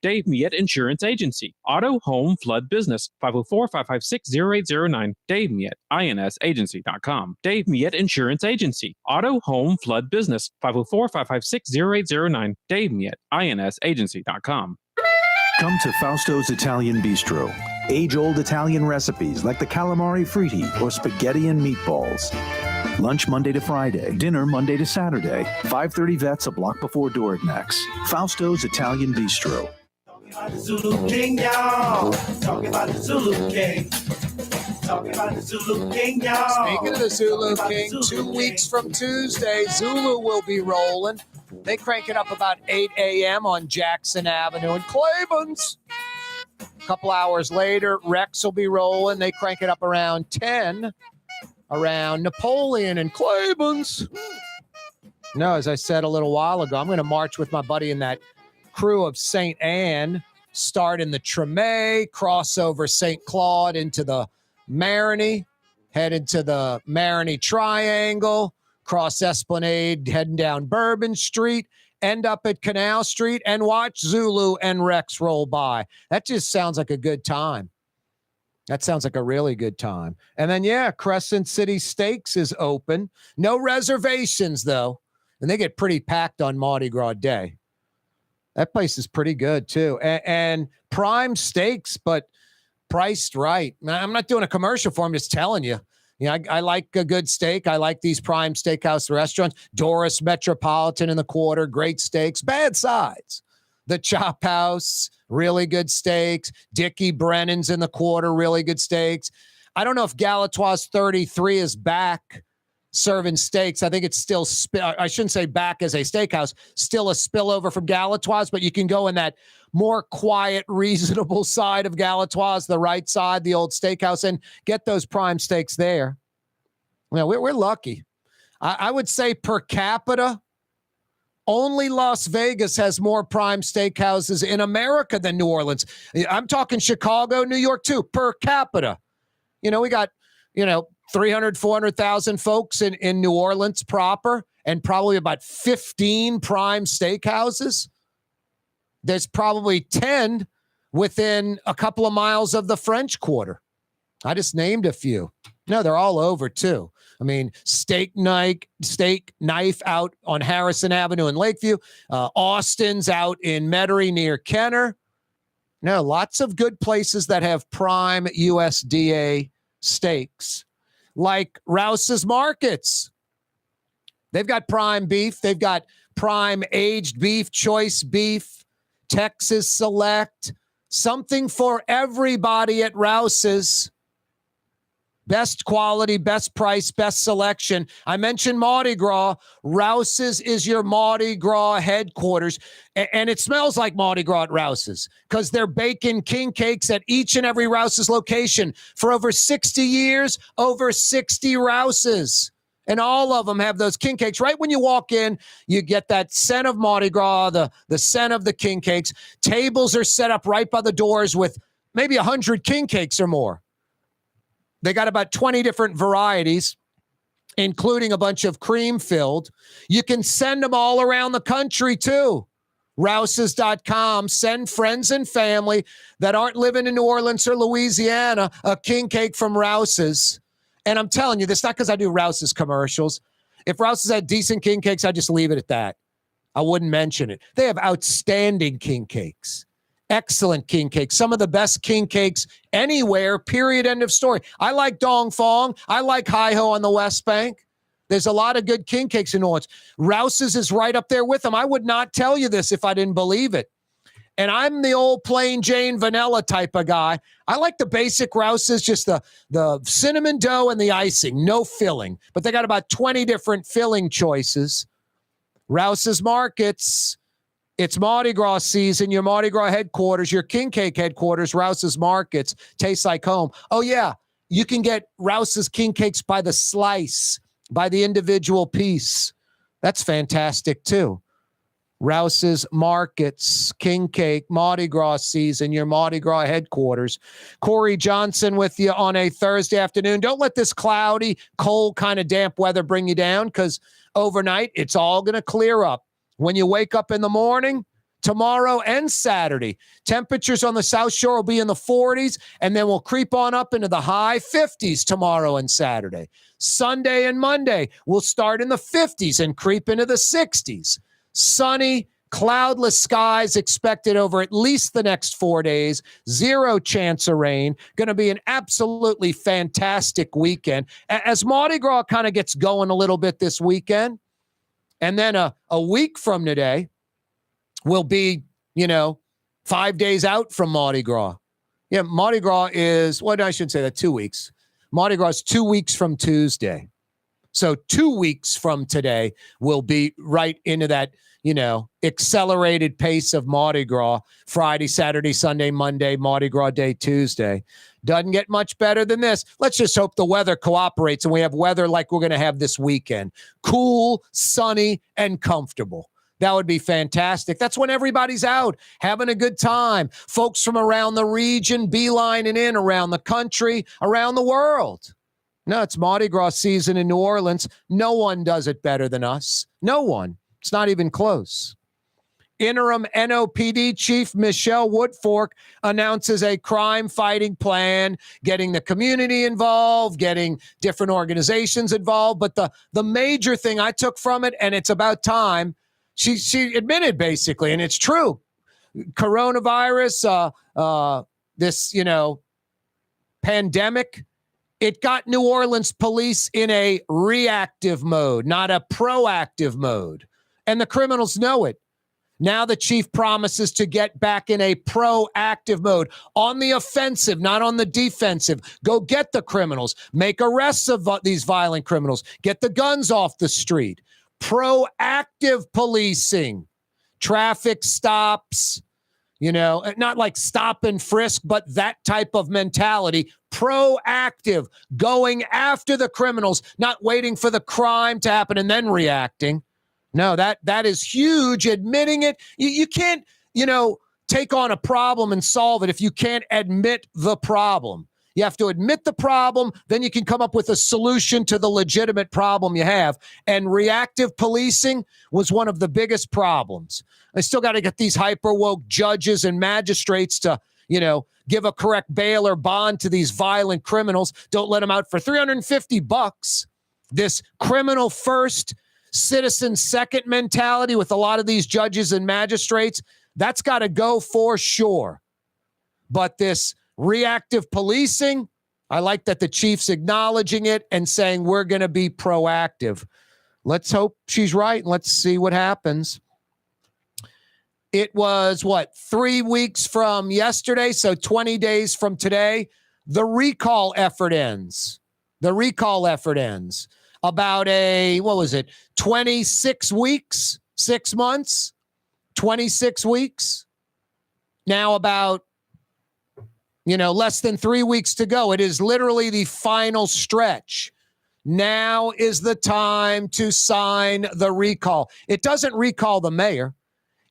Speaker 4: Dave Miette Insurance Agency. Auto, home, flood, business. 504-556-0809. Dave Miette, INSagency.com. Dave Miette Insurance Agency. Auto, home, flood, business. 504-556-0809. Dave Miette, INSagency.com.
Speaker 9: Come to Fausto's Italian Bistro. Age-old Italian recipes like the calamari fritti or spaghetti and meatballs. Lunch Monday to Friday. Dinner Monday to Saturday. 530 Vets, a block before Dorignax. Fausto's Italian Bistro.
Speaker 3: Zulu King, y'all. Talking about the Zulu King. Talking about the Zulu King, y'all.
Speaker 1: Speaking of the Zulu King, 2 weeks from Tuesday, Zulu will be rolling. They crank it up about 8 a.m. on Jackson Avenue in Claiborne's. A couple hours later, Rex will be rolling. They crank it up around 10 around Napoleon and Claiborne's. No, as I said a little while ago, I'm going to march with my buddy in that crew of St. Anne, start in the Tremé, cross over St. Claude into the Marigny, head into the Marigny Triangle, cross Esplanade, heading down Bourbon Street, end up at Canal Street, and watch Zulu and Rex roll by. That just sounds like a good time. That sounds like a really good time. And then, yeah, Crescent City Steaks is open. No reservations, though. And they get pretty packed on Mardi Gras Day. That place is pretty good, too. And prime steaks, but priced right. Now, I'm not doing a commercial for them, just telling you. You know, I like a good steak. I like these prime steakhouse restaurants. Doris Metropolitan in the Quarter, great steaks, bad sides. The Chop House, really good steaks. Dickie Brennan's in the Quarter, really good steaks. I don't know if Galatoire's 33 is back serving steaks. I think it's still, I shouldn't say back as a steakhouse, still a spillover from Galatoire's, but you can go in that more quiet, reasonable side of Galatoire's, the right side, the old steakhouse, and get those prime steaks there. Well, we're lucky. I would say per capita, only Las Vegas has more prime steakhouses in America than New Orleans. I'm talking Chicago, New York, too, per capita. You know, we got, 300, 400,000 folks in New Orleans proper, and probably about 15 prime steakhouses. There's probably 10 within a couple of miles of the French Quarter. I just named a few. No, they're all over, too. I mean, Steak Knife out on Harrison Avenue in Lakeview. Austin's out in Metairie near Kenner. No, lots of good places that have prime USDA steaks, like Rouse's Markets. They've got prime beef. They've got prime aged beef, choice beef, Texas Select, something for everybody at Rouse's. Best quality, best price, best selection. I mentioned Mardi Gras. Rouse's is your Mardi Gras headquarters. And it smells like Mardi Gras at Rouse's because they're baking king cakes at each and every Rouse's location for over 60 years, over 60 Rouse's. And all of them have those king cakes. Right when you walk in, you get that scent of Mardi Gras, the scent of the king cakes. Tables are set up right by the doors with maybe 100 king cakes or more. They got about 20 different varieties, including a bunch of cream-filled. You can send them all around the country, too. Rouses.com. Send friends and family that aren't living in New Orleans or Louisiana a king cake from Rouse's. And I'm telling you, this is not because I do Rouse's commercials. If Rouse's had decent king cakes, I'd just leave it at that. I wouldn't mention it. They have outstanding king cakes. Excellent king cakes. Some of the best king cakes anywhere, period, end of story. I like Dong Fong. I like Hi Ho on the West Bank. There's a lot of good king cakes in New Orleans. Rouse's is right up there with them. I would not tell you this if I didn't believe it. And I'm the old plain Jane vanilla type of guy. I like the basic Rouse's, just the cinnamon dough and the icing, no filling. But they got about 20 different filling choices. Rouse's Markets. It's Mardi Gras season, your Mardi Gras headquarters, your king cake headquarters, Rouse's Markets, tastes like home. Oh, yeah, you can get Rouse's king cakes by the slice, by the individual piece. That's fantastic, too. Rouse's Markets, king cake, Mardi Gras season, your Mardi Gras headquarters. Corey Johnson with you on a Thursday afternoon. Don't let this cloudy, cold, kind of damp weather bring you down, because overnight it's all going to clear up. When you wake up in the morning, tomorrow and Saturday, temperatures on the South Shore will be in the 40s, and then we'll creep on up into the high 50s tomorrow and Saturday. Sunday and Monday, we'll start in the 50s and creep into the 60s. Sunny, cloudless skies expected over at least the next 4 days. Zero chance of rain. Going to be an absolutely fantastic weekend. As Mardi Gras kind of gets going a little bit this weekend, and then a week from today will be, 5 days out from Mardi Gras. Yeah, Mardi Gras is, I shouldn't say that, 2 weeks. Mardi Gras is 2 weeks from Tuesday. So 2 weeks from today will be right into that, accelerated pace of Mardi Gras. Friday, Saturday, Sunday, Monday, Mardi Gras Day, Tuesday. Doesn't get much better than this. Let's just hope the weather cooperates and we have weather like we're going to have this weekend. Cool, sunny, and comfortable. That would be fantastic. That's when everybody's out having a good time. Folks from around the region beelining in, around the country, around the world. No, it's Mardi Gras season in New Orleans. No one does it better than us. No one. It's not even close. Interim NOPD Chief Michelle Woodfork announces a crime-fighting plan, getting the community involved, getting different organizations involved. But the major thing I took from it, and it's about time, she admitted basically, and it's true, coronavirus, this, pandemic, it got New Orleans police in a reactive mode, not a proactive mode. And the criminals know it. Now the chief promises to get back in a proactive mode, on the offensive, not on the defensive. Go get the criminals. Make arrests of these violent criminals. Get the guns off the street. Proactive policing. Traffic stops, not like stop and frisk, but that type of mentality. Proactive, going after the criminals, not waiting for the crime to happen and then reacting. No, that is huge. Admitting it. You can't, take on a problem and solve it if you can't admit the problem. You have to admit the problem, then you can come up with a solution to the legitimate problem you have. And reactive policing was one of the biggest problems. I still got to get these hyper-woke judges and magistrates to, give a correct bail or bond to these violent criminals. Don't let them out for $350. This criminal first, citizen second mentality with a lot of these judges and magistrates, that's got to go for sure. But this reactive policing, I like that the chief's acknowledging it and saying we're going to be proactive. Let's hope she's right, and let's see what happens. It was, 3 weeks from yesterday, so 20 days from today, the recall effort ends. About 26 weeks, 6 months, 26 weeks. Now about, less than 3 weeks to go. It is literally the final stretch. Now is the time to sign the recall. It doesn't recall the mayor.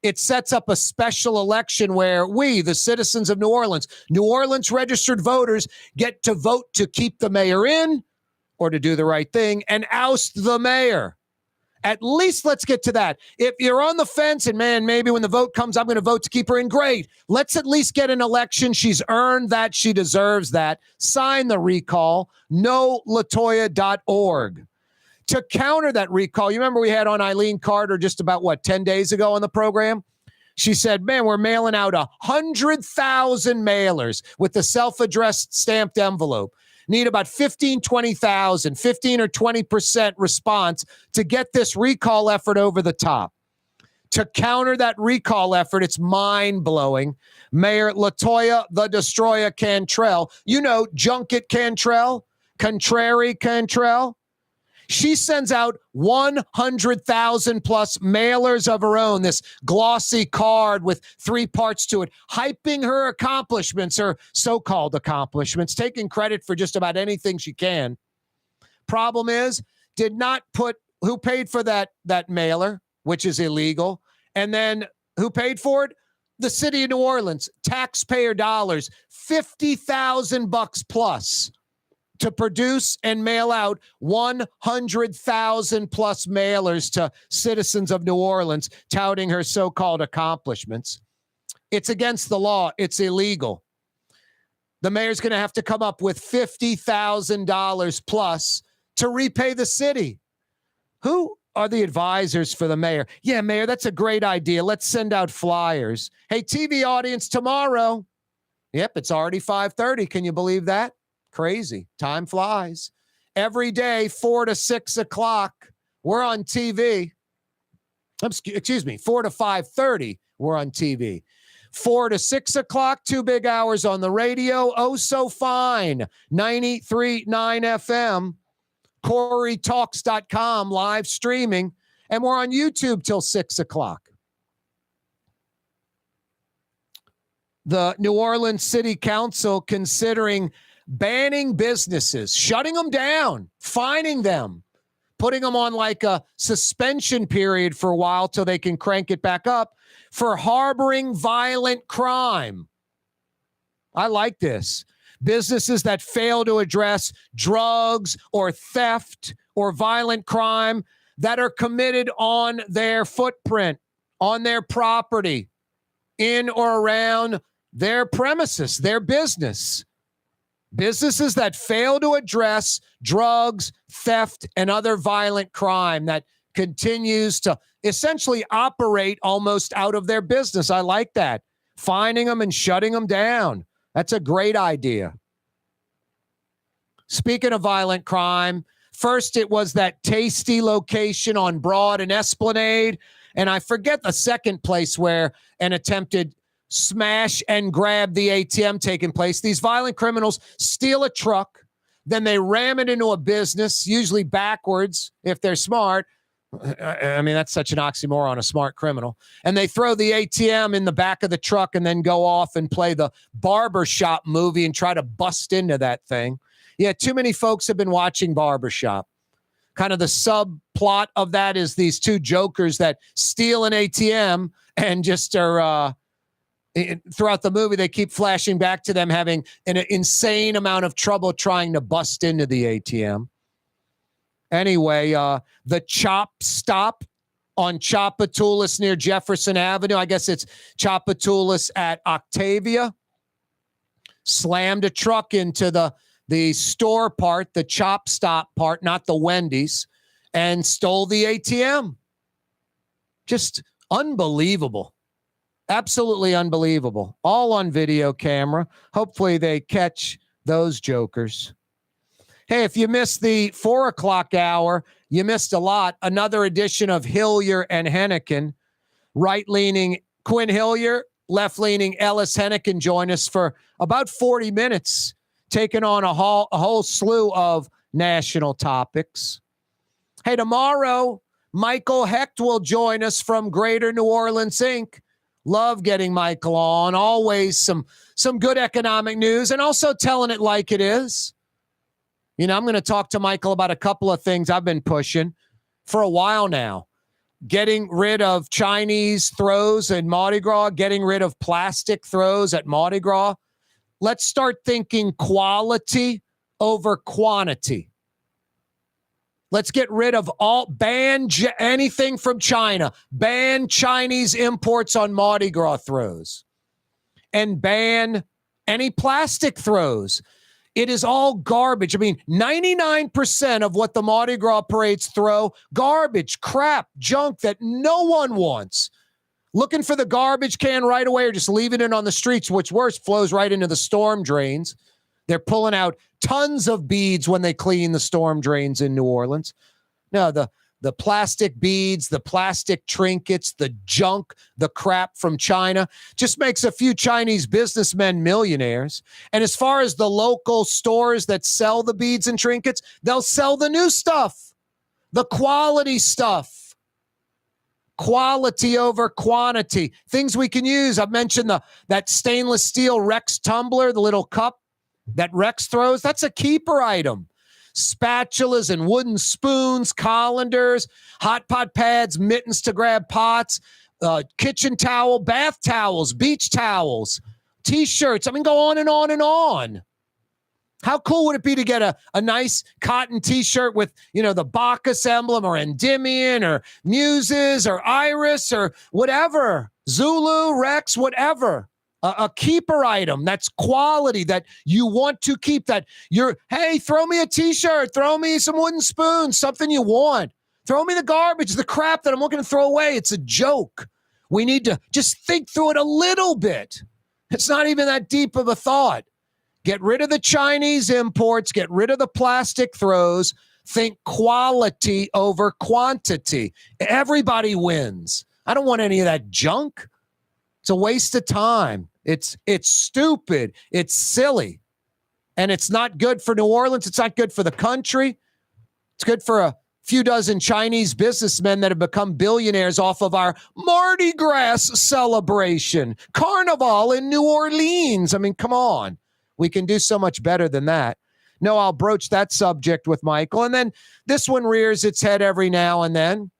Speaker 1: It sets up a special election where we, the citizens of New Orleans registered voters, get to vote to keep the mayor in or to do the right thing and oust the mayor. At least let's get to that. If you're on the fence and, man, maybe when the vote comes, I'm going to vote to keep her in, great. Let's at least get an election. She's earned that. She deserves that. Sign the recall. NoLatoya.org. To counter that recall, you remember we had on Eileen Carter just about, 10 days ago on the program? She said, man, we're mailing out 100,000 mailers with the self-addressed stamped envelope. Need about 20,000, 15 or 20% response to get this recall effort over the top. To counter that recall effort, it's mind-blowing. Mayor LaToya the Destroyer Cantrell, Junket Cantrell, Contrary Cantrell, she sends out 100,000 plus mailers of her own, this glossy card with 3 parts to it, hyping her accomplishments, her so-called accomplishments, taking credit for just about anything she can. Problem is, did not put who paid for that mailer, which is illegal, and then who paid for it? The city of New Orleans, taxpayer dollars, $50,000 plus to produce and mail out 100,000 plus mailers to citizens of New Orleans, touting her so-called accomplishments. It's against the law. It's illegal. The mayor's going to have to come up with $50,000 plus to repay the city. Who are the advisors for the mayor? Yeah, Mayor, that's a great idea. Let's send out flyers. Hey, TV audience, tomorrow. Yep, it's already 5:30. Can you believe that? Crazy. Time flies. Every day, 4 to 6 o'clock, we're on TV. Excuse me, 4 to 5:30, we're on TV. 4 to 6 o'clock, 2 big hours on the radio. Oh, so fine. 93.9 FM. CoreyTalks.com live streaming. And we're on YouTube till 6 o'clock. The New Orleans City Council considering banning businesses, shutting them down, fining them, putting them on like a suspension period for a while till they can crank it back up for harboring violent crime. I like this. Businesses that fail to address drugs or theft or violent crime that are committed on their footprint, on their property, in or around their premises, their business. Businesses that fail to address drugs, theft, and other violent crime that continues to essentially operate almost out of their business. I like that. Fining them and shutting them down. That's a great idea. Speaking of violent crime, first it was that tasty location on Broad and Esplanade, and I forget the second place where an attempted smash and grab the ATM taking place. These violent criminals steal a truck, then they ram it into a business, usually backwards if they're smart. I mean, that's such an oxymoron, a smart criminal. And they throw the ATM in the back of the truck and then go off and play the Barbershop movie and try to bust into that thing. Yeah, too many folks have been watching Barbershop. Kind of the subplot of that is these 2 jokers that steal an ATM and just are... throughout the movie, they keep flashing back to them having an insane amount of trouble trying to bust into the ATM. Anyway, the Tchoup Stop on Tchoupstop near Jefferson Avenue. I guess it's Tchoupstop at Octavia. Slammed a truck into the store part, the Tchoup Stop part, not the Wendy's, and stole the ATM. Just unbelievable. Absolutely unbelievable. All on video camera. Hopefully they catch those jokers. Hey, if you missed the 4 o'clock hour, you missed a lot. Another edition of Hillyer and Henican. Right-leaning Quin Hillyer, left-leaning Ellis Henican join us for about 40 minutes, taking on a whole slew of national topics. Hey, tomorrow, Michael Hecht will join us from Greater New Orleans, Inc. Love getting Michael on. Always some good economic news and also telling it like it is. You know, I'm going to talk to Michael about a couple of things I've been pushing for a while now. Getting rid of Chinese throws at Mardi Gras, getting rid of plastic throws at Mardi Gras. Let's start thinking quality over quantity. Let's get rid of ban anything from China. Ban Chinese imports on Mardi Gras throws. And ban any plastic throws. It is all garbage. I mean, 99% of what the Mardi Gras parades throw, garbage, crap, junk that no one wants. looking for the garbage can right away or just leaving it on the streets, which worse, flows right into the storm drains. They're pulling out tons of beads when they clean the storm drains in New Orleans. No, the plastic beads, the plastic trinkets, the junk, the crap from China just makes a few Chinese businessmen millionaires. And as far as the local stores that sell the beads and trinkets, they'll sell the new stuff, the quality stuff. Quality over quantity. Things we can use. I've mentioned that stainless steel Rex tumbler, the little cup that Rex throws. That's a keeper item. Spatulas and wooden spoons, colanders, hot pot pads, mittens to grab pots, kitchen towel, bath towels, beach towels, T-shirts. I mean, go on and on and on. How cool would it be to get a nice cotton T-shirt with, the Bacchus emblem or Endymion or Muses or Iris or whatever, Zulu, Rex, whatever. A keeper item that's quality that you want to keep, that hey, throw me a T-shirt, throw me some wooden spoons, something you want. Throw me the garbage, the crap that I'm looking to throw away. It's a joke. We need to just think through it a little bit. It's not even that deep of a thought. Get rid of the Chinese imports, get rid of the plastic throws, think quality over quantity. Everybody wins. I don't want any of that junk. It's a waste of time. It's stupid. It's silly. And it's not good for New Orleans. It's not good for the country. It's good for a few dozen Chinese businessmen that have become billionaires off of our Mardi Gras celebration. Carnival in New Orleans. I mean, come on. We can do so much better than that. No, I'll broach that subject with Michael. And then this one rears its head every now and then.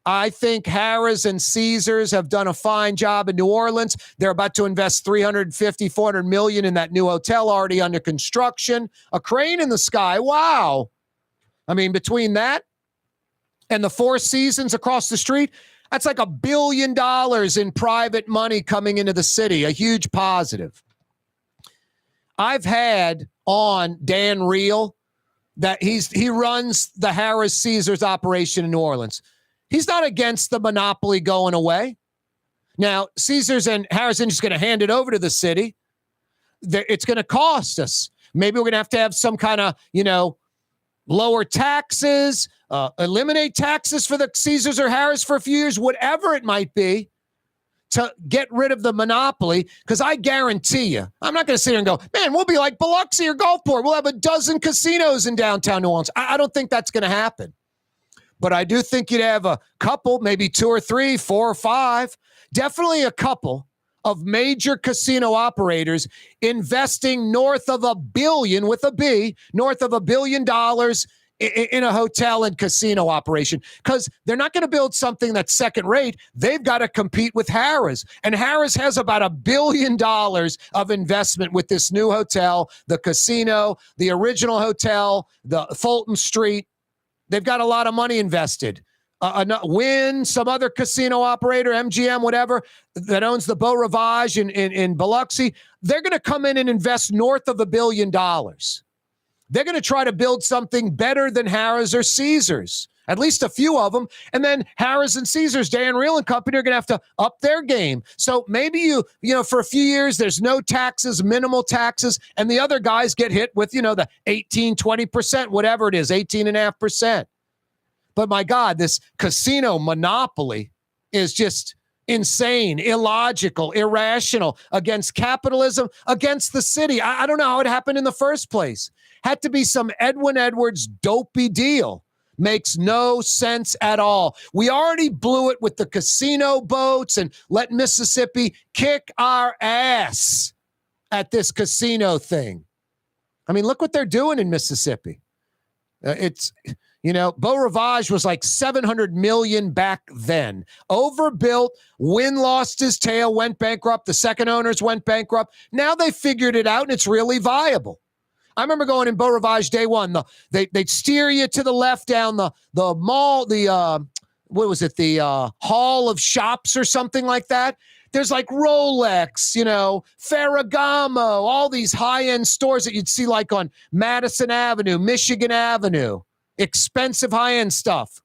Speaker 1: I think Harrah's and Caesars have done a fine job in New Orleans. They're about to invest $350, $400 million in that new hotel already under construction. A crane in the sky. Wow. I mean, between that and the Four Seasons across the street, that's like $1 billion in private money coming into the city. A huge positive. I've had on Dan Reel that he runs the Harrah's Caesars operation in New Orleans. He's not against the monopoly going away. Now, Caesars and Harrah's just going to hand it over to the city. It's going to cost us. Maybe we're going to have some kind of, lower taxes, eliminate taxes for the Caesars or Harrah's for a few years, whatever it might be, to get rid of the monopoly. Because I guarantee you, I'm not going to sit here and go, man, we'll be like Biloxi or Gulfport. We'll have a dozen casinos in downtown New Orleans. I don't think that's going to happen. But I do think you'd have a couple, maybe 2 or 3, 4 or 5, definitely a couple of major casino operators investing north of $1 billion with a B, north of $1 billion in a hotel and casino operation, because they're not going to build something that's second rate. They've got to compete with Harrah's, and Harrah's has about $1 billion of investment with this new hotel, the casino, the original hotel, the Fulton Street. They've got a lot of money invested. Wynn, some other casino operator, MGM, whatever, that owns the Beau Rivage in Biloxi, they're going to come in and invest north of $1 billion. They're going to try to build something better than Harrah's or Caesars, at least a few of them. And then Harrah's and Caesars, Dan Reel and Company, are going to have to up their game. So maybe you for a few years, there's no taxes, minimal taxes, and the other guys get hit with, the 18, 20%, whatever it is, 18.5%. But my God, this casino monopoly is just insane, illogical, irrational, against capitalism, against the city. I don't know how it happened in the first place. Had to be some Edwin Edwards dopey deal. Makes no sense at all. We already blew it with the casino boats and let Mississippi kick our ass at this casino thing. I mean, look what they're doing in Mississippi. Beau Rivage was like $700 million back then. Overbuilt. Wynn lost his tail, went bankrupt. The second owners went bankrupt. Now they figured it out, and it's really viable. I remember going in Beau Rivage day one. They'd steer you to the left down the mall, the Hall of Shops or something like that. There's like Rolex, Ferragamo, all these high-end stores that you'd see like on Madison Avenue, Michigan Avenue. Expensive high-end stuff.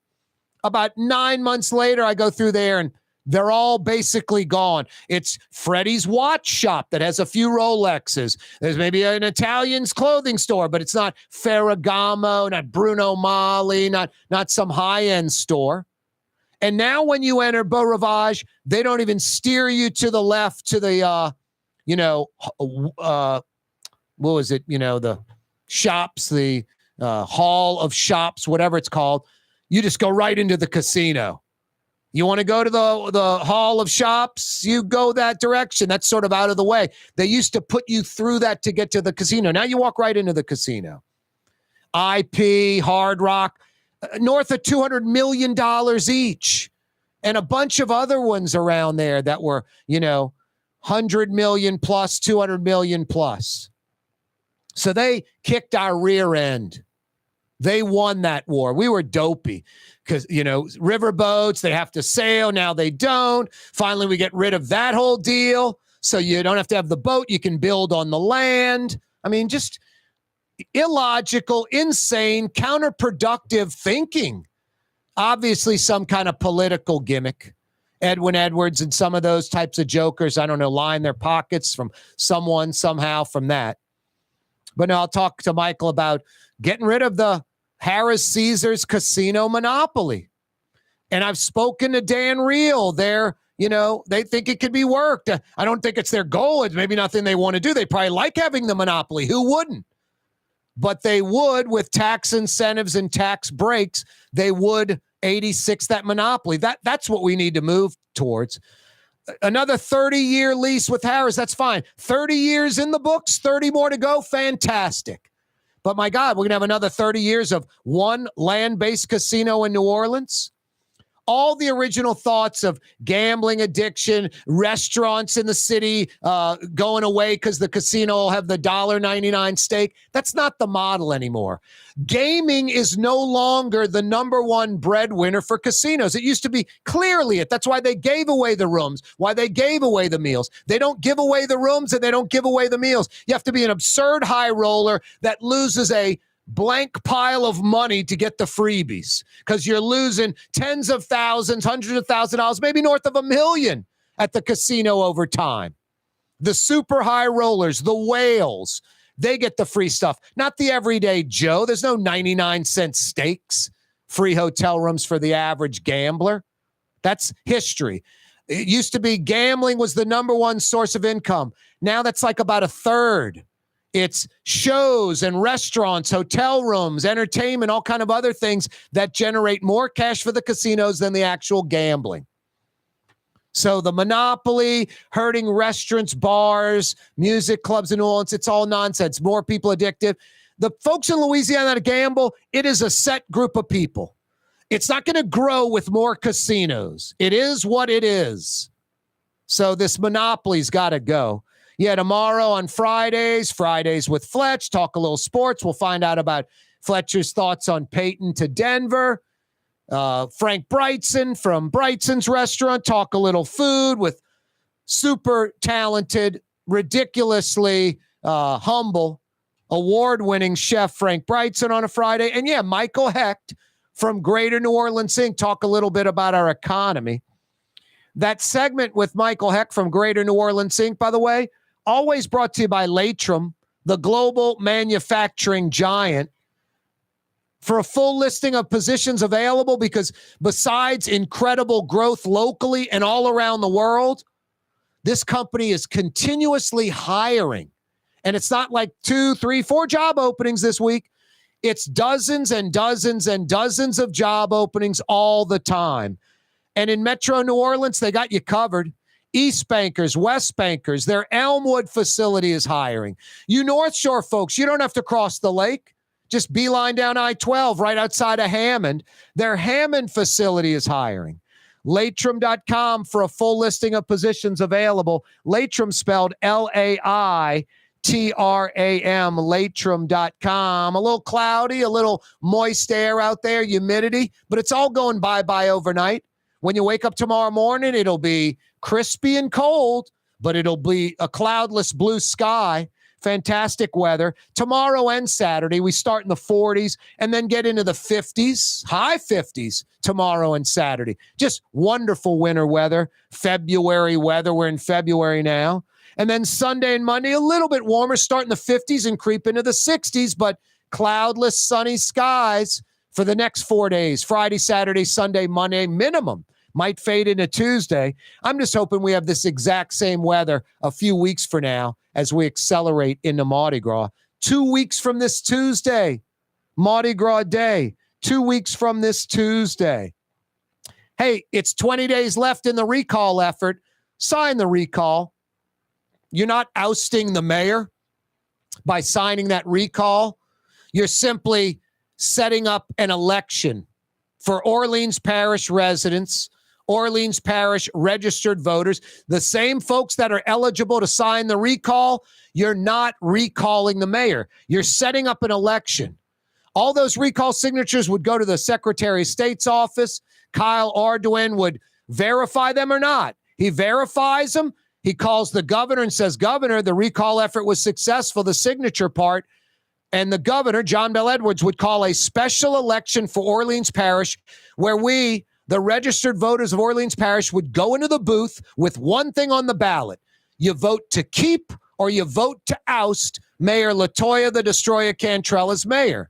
Speaker 1: About 9 months later, I go through there and They're all basically gone. It's Freddie's watch shop that has a few Rolexes. There's maybe an Italian's clothing store, but it's not Ferragamo, not Bruno Magli, not some high-end store. And now when you enter Beau Rivage, they don't even steer you to the left to the, what was it? The shops, the hall of shops, whatever it's called. You just go right into the casino. You want to go to the hall of shops, you go that direction. That's sort of out of the way. They used to put you through that to get to the casino. Now you walk right into the casino. IP, Hard Rock, north of $200 million each. And a bunch of other ones around there that were, $100 million plus, $200 million plus. So they kicked our rear end. They won that war. We were dopey because, riverboats, they have to sail. Now they don't. Finally, we get rid of that whole deal. So you don't have to have the boat. You can build on the land. I mean, just illogical, insane, counterproductive thinking. Obviously, some kind of political gimmick. Edwin Edwards and some of those types of jokers, I don't know, line their pockets from someone somehow from that. But no, I'll talk to Michael about getting rid of the Harrah's Caesars casino monopoly. And I've spoken to Dan Reel. They think it could be worked. I don't think it's their goal. It's maybe nothing they want to do. They probably like having the monopoly. Who wouldn't? But they would, with tax incentives and tax breaks, they would 86 that monopoly. That's what we need to move towards. Another 30-year lease with Harrah's, that's fine. 30 years in the books, 30 more to go, fantastic. But my God, we're going to have another 30 years of one land-based casino in New Orleans. All the original thoughts of gambling addiction, restaurants in the city going away because the casino will have the $1.99 steak. That's not the model anymore. Gaming is no longer the number one breadwinner for casinos. It used to be clearly it. That's why they gave away the rooms, why they gave away the meals. They don't give away the rooms and they don't give away the meals. You have to be an absurd high roller that loses a blank pile of money to get the freebies because you're losing tens of thousands, hundreds of thousands of dollars, maybe north of $1 million at the casino over time. The super high rollers, the whales, they get the free stuff, not the everyday Joe. There's no 99-cent steaks, free hotel rooms for the average gambler. That's history. It used to be gambling was the number one source of income. Now that's like about a third. It's shows and restaurants, hotel rooms, entertainment, all kind of other things that generate more cash for the casinos than the actual gambling. So the monopoly, hurting restaurants, bars, music clubs in New Orleans, it's all nonsense. More people addicted. The folks in Louisiana that gamble, it is a set group of people. It's not going to grow with more casinos. It is what it is. So this monopoly's got to go. Yeah, tomorrow on Fridays with Fletch, talk a little sports. We'll find out about Fletcher's thoughts on Peyton to Denver. Frank Brightson from Brightson's Restaurant, talk a little food with super talented, ridiculously humble, award-winning chef Frank Brightson on a Friday. And yeah, Michael Hecht from Greater New Orleans Inc. talk a little bit about our economy. That segment with Michael Hecht from Greater New Orleans Inc., by the way, always brought to you by Latrim, the global manufacturing giant. For a full listing of positions available, because besides incredible growth locally and all around the world, this company is continuously hiring. And it's not like 2, 3, 4 job openings this week. It's dozens and dozens and dozens of job openings all the time. And in Metro New Orleans, they got you covered. East Bankers, West Bankers, their Elmwood facility is hiring. You North Shore folks, you don't have to cross the lake. Just beeline down I-12 right outside of Hammond. Their Hammond facility is hiring. Latrim.com for a full listing of positions available. Latrim spelled L-A-I-T-R-A-M, Latrim.com. A little cloudy, a little moist air out there, humidity, but it's all going bye-bye overnight. When you wake up tomorrow morning, it'll be crispy and cold, but it'll be a cloudless blue sky. Fantastic weather. Tomorrow and Saturday, we start in the 40s and then get into the 50s, high 50s tomorrow and Saturday. Just wonderful winter weather, February weather. We're in February now. And then Sunday and Monday, a little bit warmer, start in the 50s and creep into the 60s, but cloudless, sunny skies for the next 4 days, Friday, Saturday, Sunday, Monday, minimum. Might fade into Tuesday. I'm just hoping we have this exact same weather a few weeks from now as we accelerate into Mardi Gras. 2 weeks from this Tuesday, Mardi Gras Day. 2 weeks from this Tuesday. Hey, it's 20 days left in the recall effort. Sign the recall. You're not ousting the mayor by signing that recall. You're simply setting up an election for Orleans Parish residents, Orleans Parish registered voters, the same folks that are eligible to sign the recall. You're not recalling the mayor. You're setting up an election. All those recall signatures would go to the Secretary of State's office. Kyle Ardoin would verify them or not. He verifies them. He calls the governor and says, Governor, the recall effort was successful, the signature part. And the governor, John Bel Edwards, would call a special election for Orleans Parish where we, the registered voters of Orleans Parish, would go into the booth with one thing on the ballot. You vote to keep or you vote to oust Mayor LaToya the Destroyer Cantrell as mayor.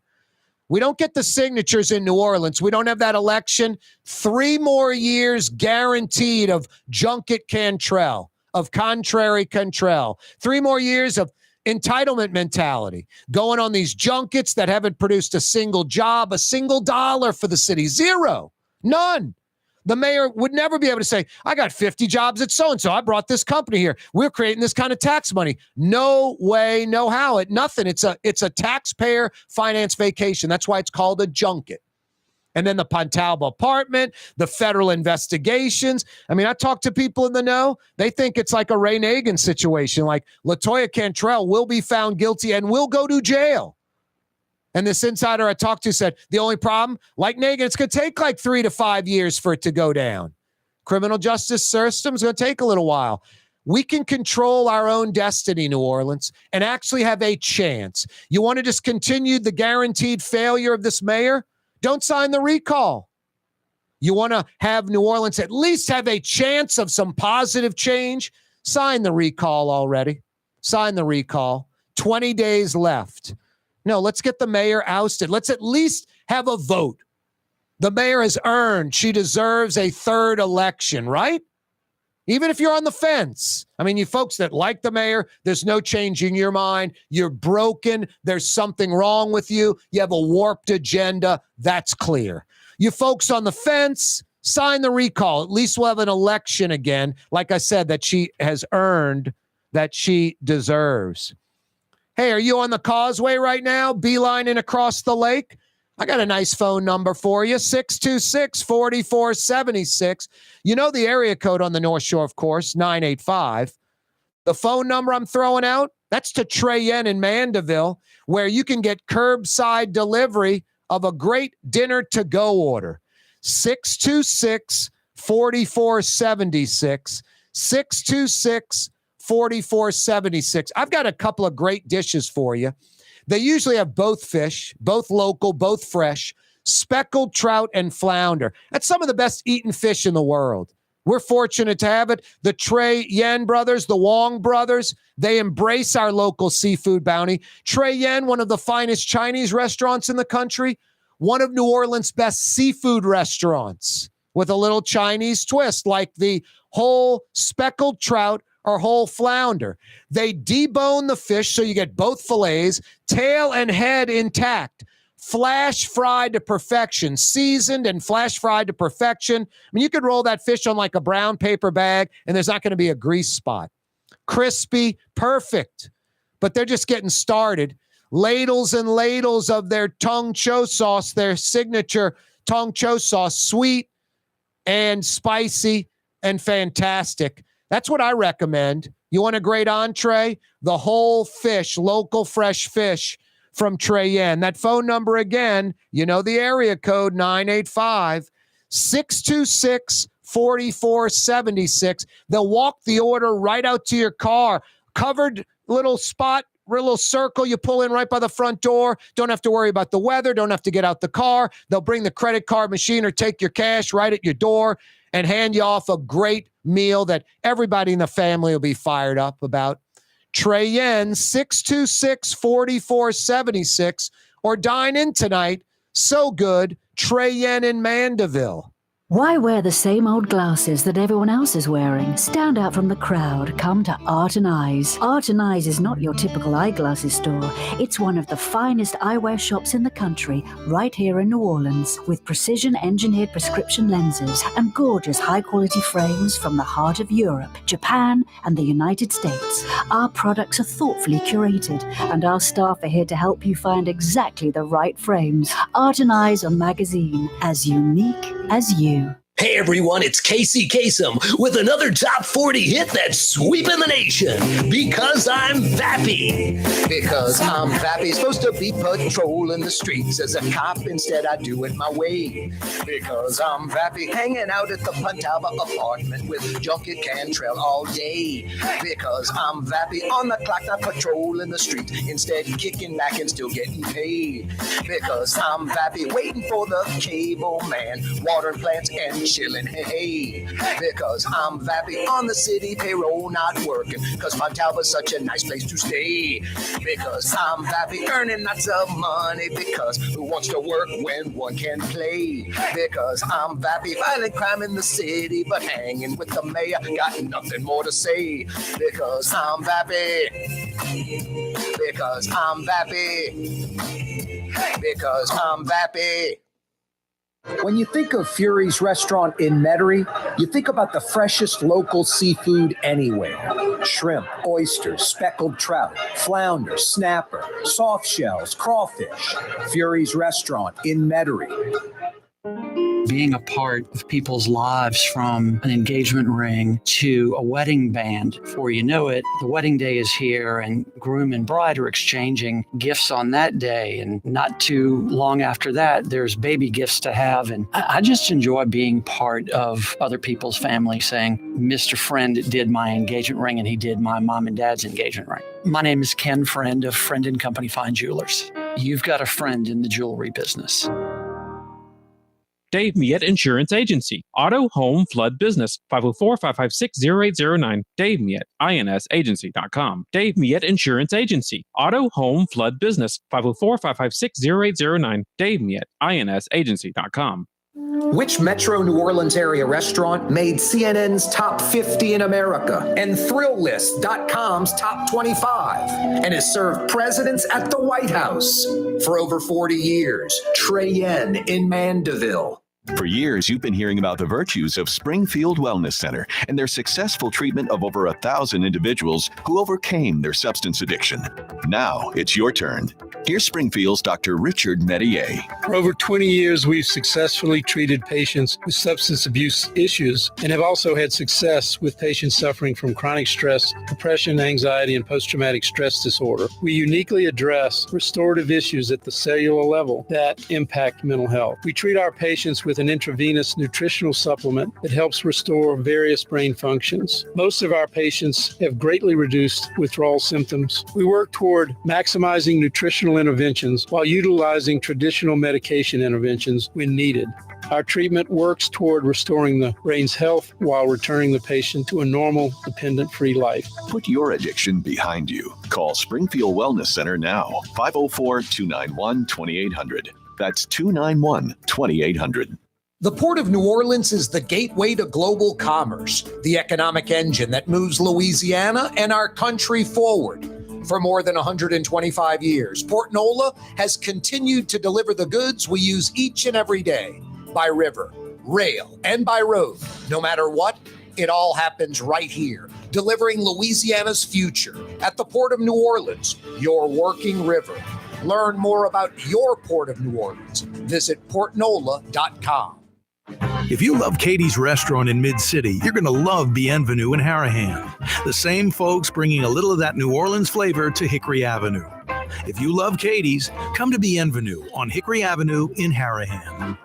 Speaker 1: We don't get the signatures in New Orleans. We don't have that election. 3 more years guaranteed of Junket Cantrell, of Contrary Cantrell. 3 more years of entitlement mentality, going on these junkets that haven't produced a single job, a single dollar for the city. Zero. None. The mayor would never be able to say, I got 50 jobs at so-and-so. I brought this company here. We're creating this kind of tax money. No way, no how. Nothing. It's a taxpayer finance vacation. That's why it's called a junket. And then the Pontalba apartment, the federal investigations. I mean, I talk to people in the know. They think it's like a Ray Nagin situation, like LaToya Cantrell will be found guilty and will go to jail. And this insider I talked to said, the only problem, like Nagin, it's going to take like 3 to 5 years for it to go down. Criminal justice system is going to take a little while. We can control our own destiny, New Orleans, and actually have a chance. You want to just continue the guaranteed failure of this mayor? Don't sign the recall. You want to have New Orleans at least have a chance of some positive change? Sign the recall already. Sign the recall. 20 days left. No, let's get the mayor ousted. Let's at least have a vote. The mayor has earned. She deserves a third election, right? Even if you're on the fence. I mean, you folks that like the mayor, there's no changing your mind. You're broken. There's something wrong with you. You have a warped agenda. That's clear. You folks on the fence, sign the recall. At least we'll have an election again, like I said, that she has earned, that she deserves. Hey, are you on the causeway right now, beelining across the lake? I got a nice phone number for you, 626-4476. You know the area code on the North Shore, of course, 985. The phone number I'm throwing out, that's to Trey Yen in Mandeville, where you can get curbside delivery of a great dinner-to-go order. 626-4476. 626-4476. I've got a couple of great dishes for you. They usually have both fish, both local, both fresh, speckled trout and flounder. That's some of the best eaten fish in the world. We're fortunate to have it. The Trey Yen brothers, the Wong brothers, they embrace our local seafood bounty. Trey Yen, one of the finest Chinese restaurants in the country, one of New Orleans' best seafood restaurants with a little Chinese twist, like the whole speckled trout or whole flounder. They debone the fish so you get both fillets, tail and head intact, flash fried to perfection, seasoned and flash fried to perfection. I mean, you could roll that fish on like a brown paper bag and there's not going to be a grease spot. Crispy, perfect. But they're just getting started. Ladles and ladles of their Tung Cho sauce, their signature Tung Cho sauce, sweet and spicy and fantastic. That's what I recommend. You want a great entree? The whole fish, local fresh fish from Trey Yen. That phone number again, you know the area code, 985-626-4476. They'll walk the order right out to your car. Covered little spot, little circle you pull in right by the front door. Don't have to worry about the weather. Don't have to get out the car. They'll bring the credit card machine or take your cash right at your door and hand you off a great meal that everybody in the family will be fired up about. Trey Yen, 626-4476, or dine in tonight. So good, Trey Yen in Mandeville.
Speaker 6: Why wear the same old glasses that everyone else is wearing? Stand out from the crowd. Come to Art and Eyes. Art and Eyes is not your typical eyeglasses store. It's one of the finest eyewear shops in the country, right here in New Orleans, with precision-engineered prescription lenses and gorgeous high-quality frames from the heart of Europe, Japan, and the United States. Our products are thoughtfully curated, and our staff are here to help you find exactly the right frames. Art and Eyes on magazine, as unique as you.
Speaker 18: Hey everyone, it's Casey Kasem with another top 40 hit that's sweeping the nation. Because I'm Vappy. Because I'm Vappy, supposed to be patrolling the streets as a cop. Instead, I do it my way. Because I'm Vappy, hanging out at the Puntaba apartment with Junkie Cantrell all day. Because I'm Vappy, on the clock, not patrolling the streets. Instead, kicking back and still getting paid. Because I'm Vappy, waiting for the cable man, watering plants and chillin', hey, because I'm Vappy on the city payroll, not working, because Fontalba's such a nice place to stay, because I'm Vappy earning lots of money, because who wants to work when one can play, because I'm Vappy fighting crime in the city, but hanging with the mayor, got nothing more to say, because I'm Vappy, because I'm Vappy, because I'm Vappy.
Speaker 7: When you think of Fury's restaurant in Metairie, you think about the freshest local seafood anywhere. Shrimp, oysters, speckled trout, flounder, snapper, soft shells, crawfish. Fury's restaurant in Metairie.
Speaker 8: Being a part of people's lives, from an engagement ring to a wedding band. Before you know it, the wedding day is here and groom and bride are exchanging gifts on that day. And not too long after that, there's baby gifts to have. And I just enjoy being part of other people's family, saying, Mr. Friend did my engagement ring and he did my mom and dad's engagement ring. My name is Ken Friend of Friend & Company Fine Jewelers. You've got a friend in the jewelry business.
Speaker 4: Dave Miette Insurance Agency. Auto, home, flood, business. 504-556-0809. Dave Miette, insagency.com. Dave Miette Insurance Agency. Auto, home, flood, business. 504-556-0809. Dave Miette, insagency.com.
Speaker 2: Which Metro New Orleans area restaurant made CNN's top 50 in America and ThrillList.com's top 25 and has served presidents at the White House for over 40 years? Trey Yen in Mandeville.
Speaker 19: For years, you've been hearing about the virtues of Springfield Wellness Center and their successful treatment of over 1,000 individuals who overcame their substance addiction. Now it's your turn. Here's Springfield's Dr. Richard Medier.
Speaker 14: For over 20 years, we've successfully treated patients with substance abuse issues and have also had success with patients suffering from chronic stress, depression, anxiety, and post-traumatic stress disorder. We uniquely address restorative issues at the cellular level that impact mental health. We treat our patients with an intravenous nutritional supplement that helps restore various brain functions. Most of our patients have greatly reduced withdrawal symptoms. We work toward maximizing nutritional interventions while utilizing traditional medication interventions when needed. Our treatment works toward restoring the brain's health while returning the patient to a normal, dependent-free life.
Speaker 19: Put your addiction behind you. Call Springfield Wellness Center now. 504-291-2800. That's 291-2800.
Speaker 1: The Port of New Orleans is the gateway to global commerce, the economic engine that moves Louisiana and our country forward. For more than 125 years, Port Nola has continued to deliver the goods we use each and every day, by river, rail, and by road. No matter what, it all happens right here, delivering Louisiana's future at the Port of New Orleans, your working river. Learn more about your Port of New Orleans. Visit portnola.com.
Speaker 5: If you love Katie's Restaurant in Mid-City, you're going to love Bienvenue in Harahan. The same folks bringing a little of that New Orleans flavor to Hickory Avenue. If you love Katie's, come to Bienvenue on Hickory Avenue in Harahan.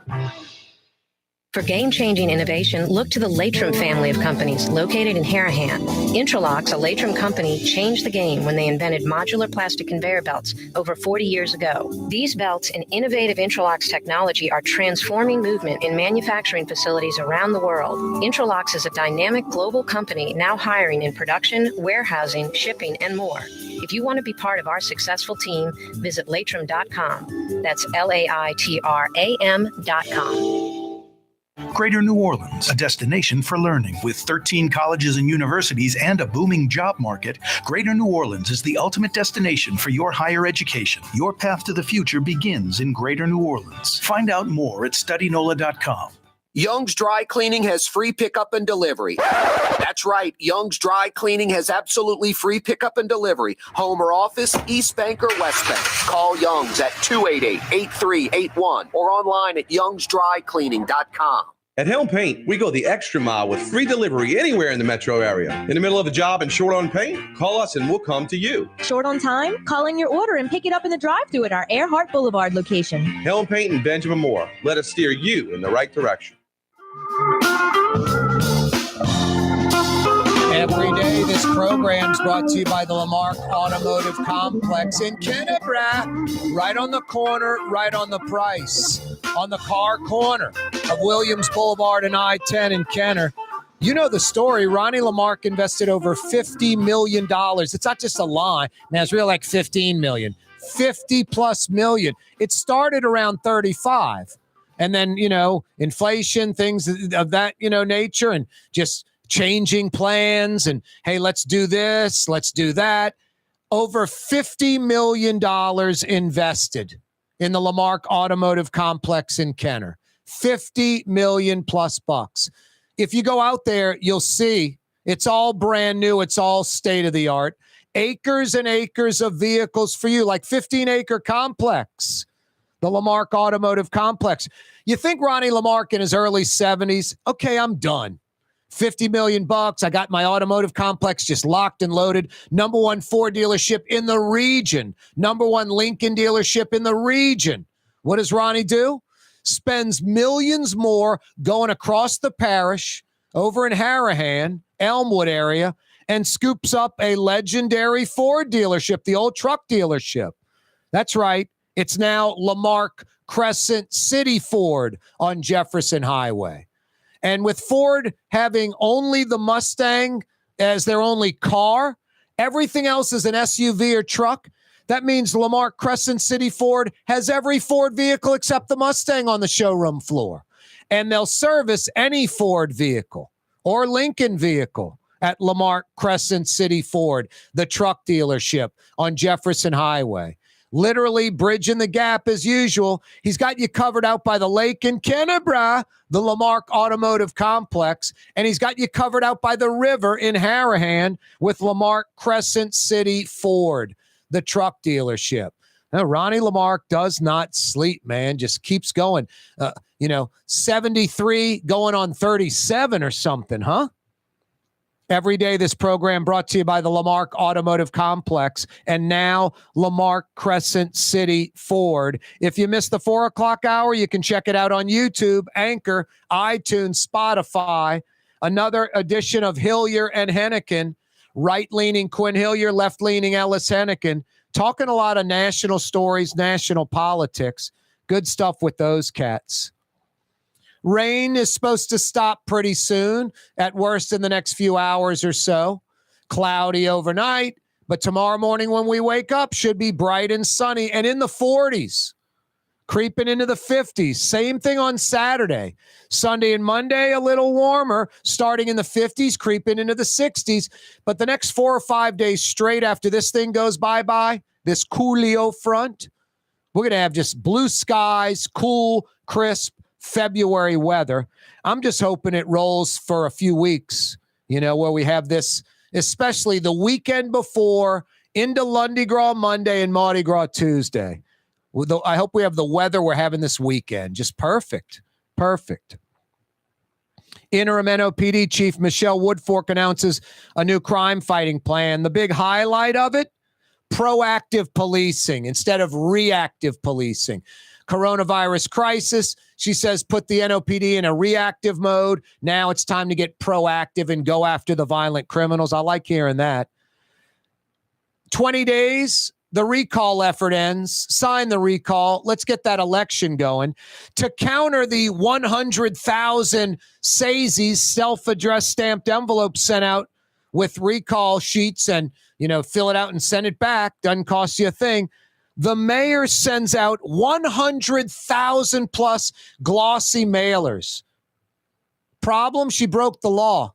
Speaker 15: For game-changing innovation, look to the Latrim family of companies located in Harahan. Intralox, a Latrim company, changed the game when they invented modular plastic conveyor belts over 40 years ago. These belts and innovative Intralox technology are transforming movement in manufacturing facilities around the world. Intralox is a dynamic global company now hiring in production, warehousing, shipping, and more. If you want to be part of our successful team, visit Latrim.com. That's LAITRAM.com.
Speaker 5: Greater New Orleans, a destination for learning. With 13 colleges and universities and a booming job market, Greater New Orleans is the ultimate destination for your higher education. Your path to the future begins in Greater New Orleans. Find out more at studynola.com.
Speaker 2: Young's Dry Cleaning has free pickup and delivery. That's right. Young's Dry Cleaning has absolutely free pickup and delivery. Home or office, East Bank or West Bank. Call Young's at 288-8381 or online at youngsdrycleaning.com.
Speaker 16: At Helm Paint, we go the extra mile with free delivery anywhere in the metro area. In the middle of a job and short on paint? Call us and we'll come to you.
Speaker 11: Short on time? Call in your order and pick it up in the drive-thru at our Earhart Boulevard location.
Speaker 16: Helm Paint and Benjamin Moore. Let us steer you in the right direction.
Speaker 1: Every day, this program is brought to you by the Lamarck Automotive Complex in Kennebra. Right on the corner, right on the price. On the car corner of Williams Boulevard and I-10 in Kenner. You know the story. Ronnie Lamarck invested over $50 million. It's not just a line. Man, it's really like $15 million. 50 plus million. It started around 35. And then, inflation, things of that, nature, and just changing plans and, hey, let's do this, let's do that. Over $50 million invested in the Lamarck Automotive Complex in Kenner. 50 million plus bucks. If you go out there, you'll see it's all brand new. It's all state of the art. Acres and acres of vehicles for you, like 15-acre complex. The Lamarck Automotive Complex. You think Ronnie Lamarck in his early 70s, okay, I'm done. 50 million bucks. I got my automotive complex just locked and loaded. Number one Ford dealership in the region. Number one Lincoln dealership in the region. What does Ronnie do? Spends millions more going across the parish over in Harahan, Elmwood area, and scoops up a legendary Ford dealership, the old truck dealership. That's right. It's now Lamarck Crescent City Ford on Jefferson Highway. And with Ford having only the Mustang as their only car, everything else is an SUV or truck. That means Lamarck Crescent City Ford has every Ford vehicle except the Mustang on the showroom floor. And they'll service any Ford vehicle or Lincoln vehicle at Lamarck Crescent City Ford, the truck dealership on Jefferson Highway. Literally bridging the gap as usual. He's got you covered out by the lake in Kennebra, the Lamarck Automotive Complex, and he's got you covered out by the river in Harahan with Lamarck Crescent City Ford, the truck dealership. Now, Ronnie Lamarck does not sleep, man. Just keeps going. 73 going on 37 or something, huh? Every day, this program brought to you by the Lamarck Automotive Complex and now Lamarck Crescent City Ford. If you missed the 4 o'clock hour, you can check it out on YouTube, Anchor, iTunes, Spotify. Another edition of Hillyer and Henican, right-leaning Quin Hillyer, left-leaning Ellis Henican, talking a lot of national stories, national politics. Good stuff with those cats. Rain is supposed to stop pretty soon, at worst in the next few hours or so. Cloudy overnight, but tomorrow morning when we wake up should be bright and sunny and in the 40s, creeping into the 50s. Same thing on Saturday. Sunday and Monday, a little warmer, starting in the 50s, creeping into the 60s. But the next 4 or 5 days straight after this thing goes bye-bye, this coolio front, we're going to have just blue skies, cool, crisp, February weather. I'm just hoping it rolls for a few weeks, where we have this, especially the weekend before into Mardi Gras Monday and Mardi Gras Tuesday. I hope we have the weather we're having this weekend. Just perfect. Perfect. Interim NOPD Chief Michelle Woodfork announces a new crime fighting plan. The big highlight of it, proactive policing instead of reactive policing. coronavirus crisis. She says put the NOPD in a reactive mode. Now it's time to get proactive and go after the violent criminals. I like hearing that. 20 days, the recall effort ends. Sign the recall. Let's get that election going. To counter the 100,000 Saisies self-addressed stamped envelopes sent out with recall sheets and, fill it out and send it back. Doesn't cost you a thing. The mayor sends out 100,000 plus glossy mailers. Problem? She broke the law.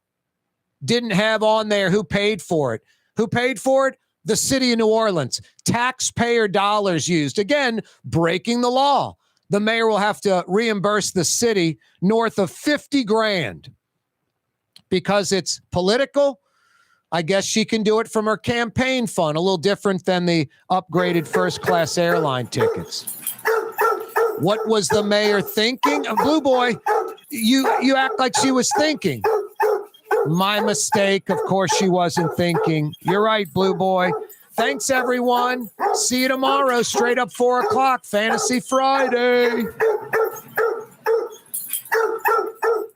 Speaker 1: Didn't have on there who paid for it. Who paid for it? The city of New Orleans. Taxpayer dollars used. Again, breaking the law. The mayor will have to reimburse the city north of $50,000 because it's political. I guess she can do it from her campaign fund, a little different than the upgraded first-class airline tickets. What was the mayor thinking? Blue Boy, you act like she was thinking. My mistake. Of course she wasn't thinking. You're right, Blue Boy. Thanks, everyone. See you tomorrow, straight up 4 o'clock, Fantasy Friday.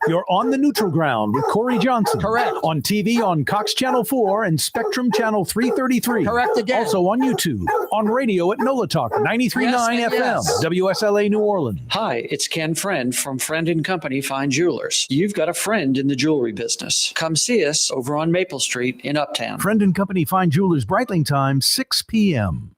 Speaker 9: You're on the neutral ground with Corey Johnson.
Speaker 1: Correct.
Speaker 9: On TV on Cox Channel 4 and Spectrum Channel 333.
Speaker 1: Correct again.
Speaker 9: Also on YouTube. On radio at NOLA Talk 93.9 FM.
Speaker 1: yes.
Speaker 9: WSLA New Orleans.
Speaker 8: Hi, it's Ken Friend from Friend & Company Fine Jewelers. You've got a friend in the jewelry business. Come see us over on Maple Street in Uptown.
Speaker 9: Friend & Company Fine Jewelers, Breitling time, 6 p.m.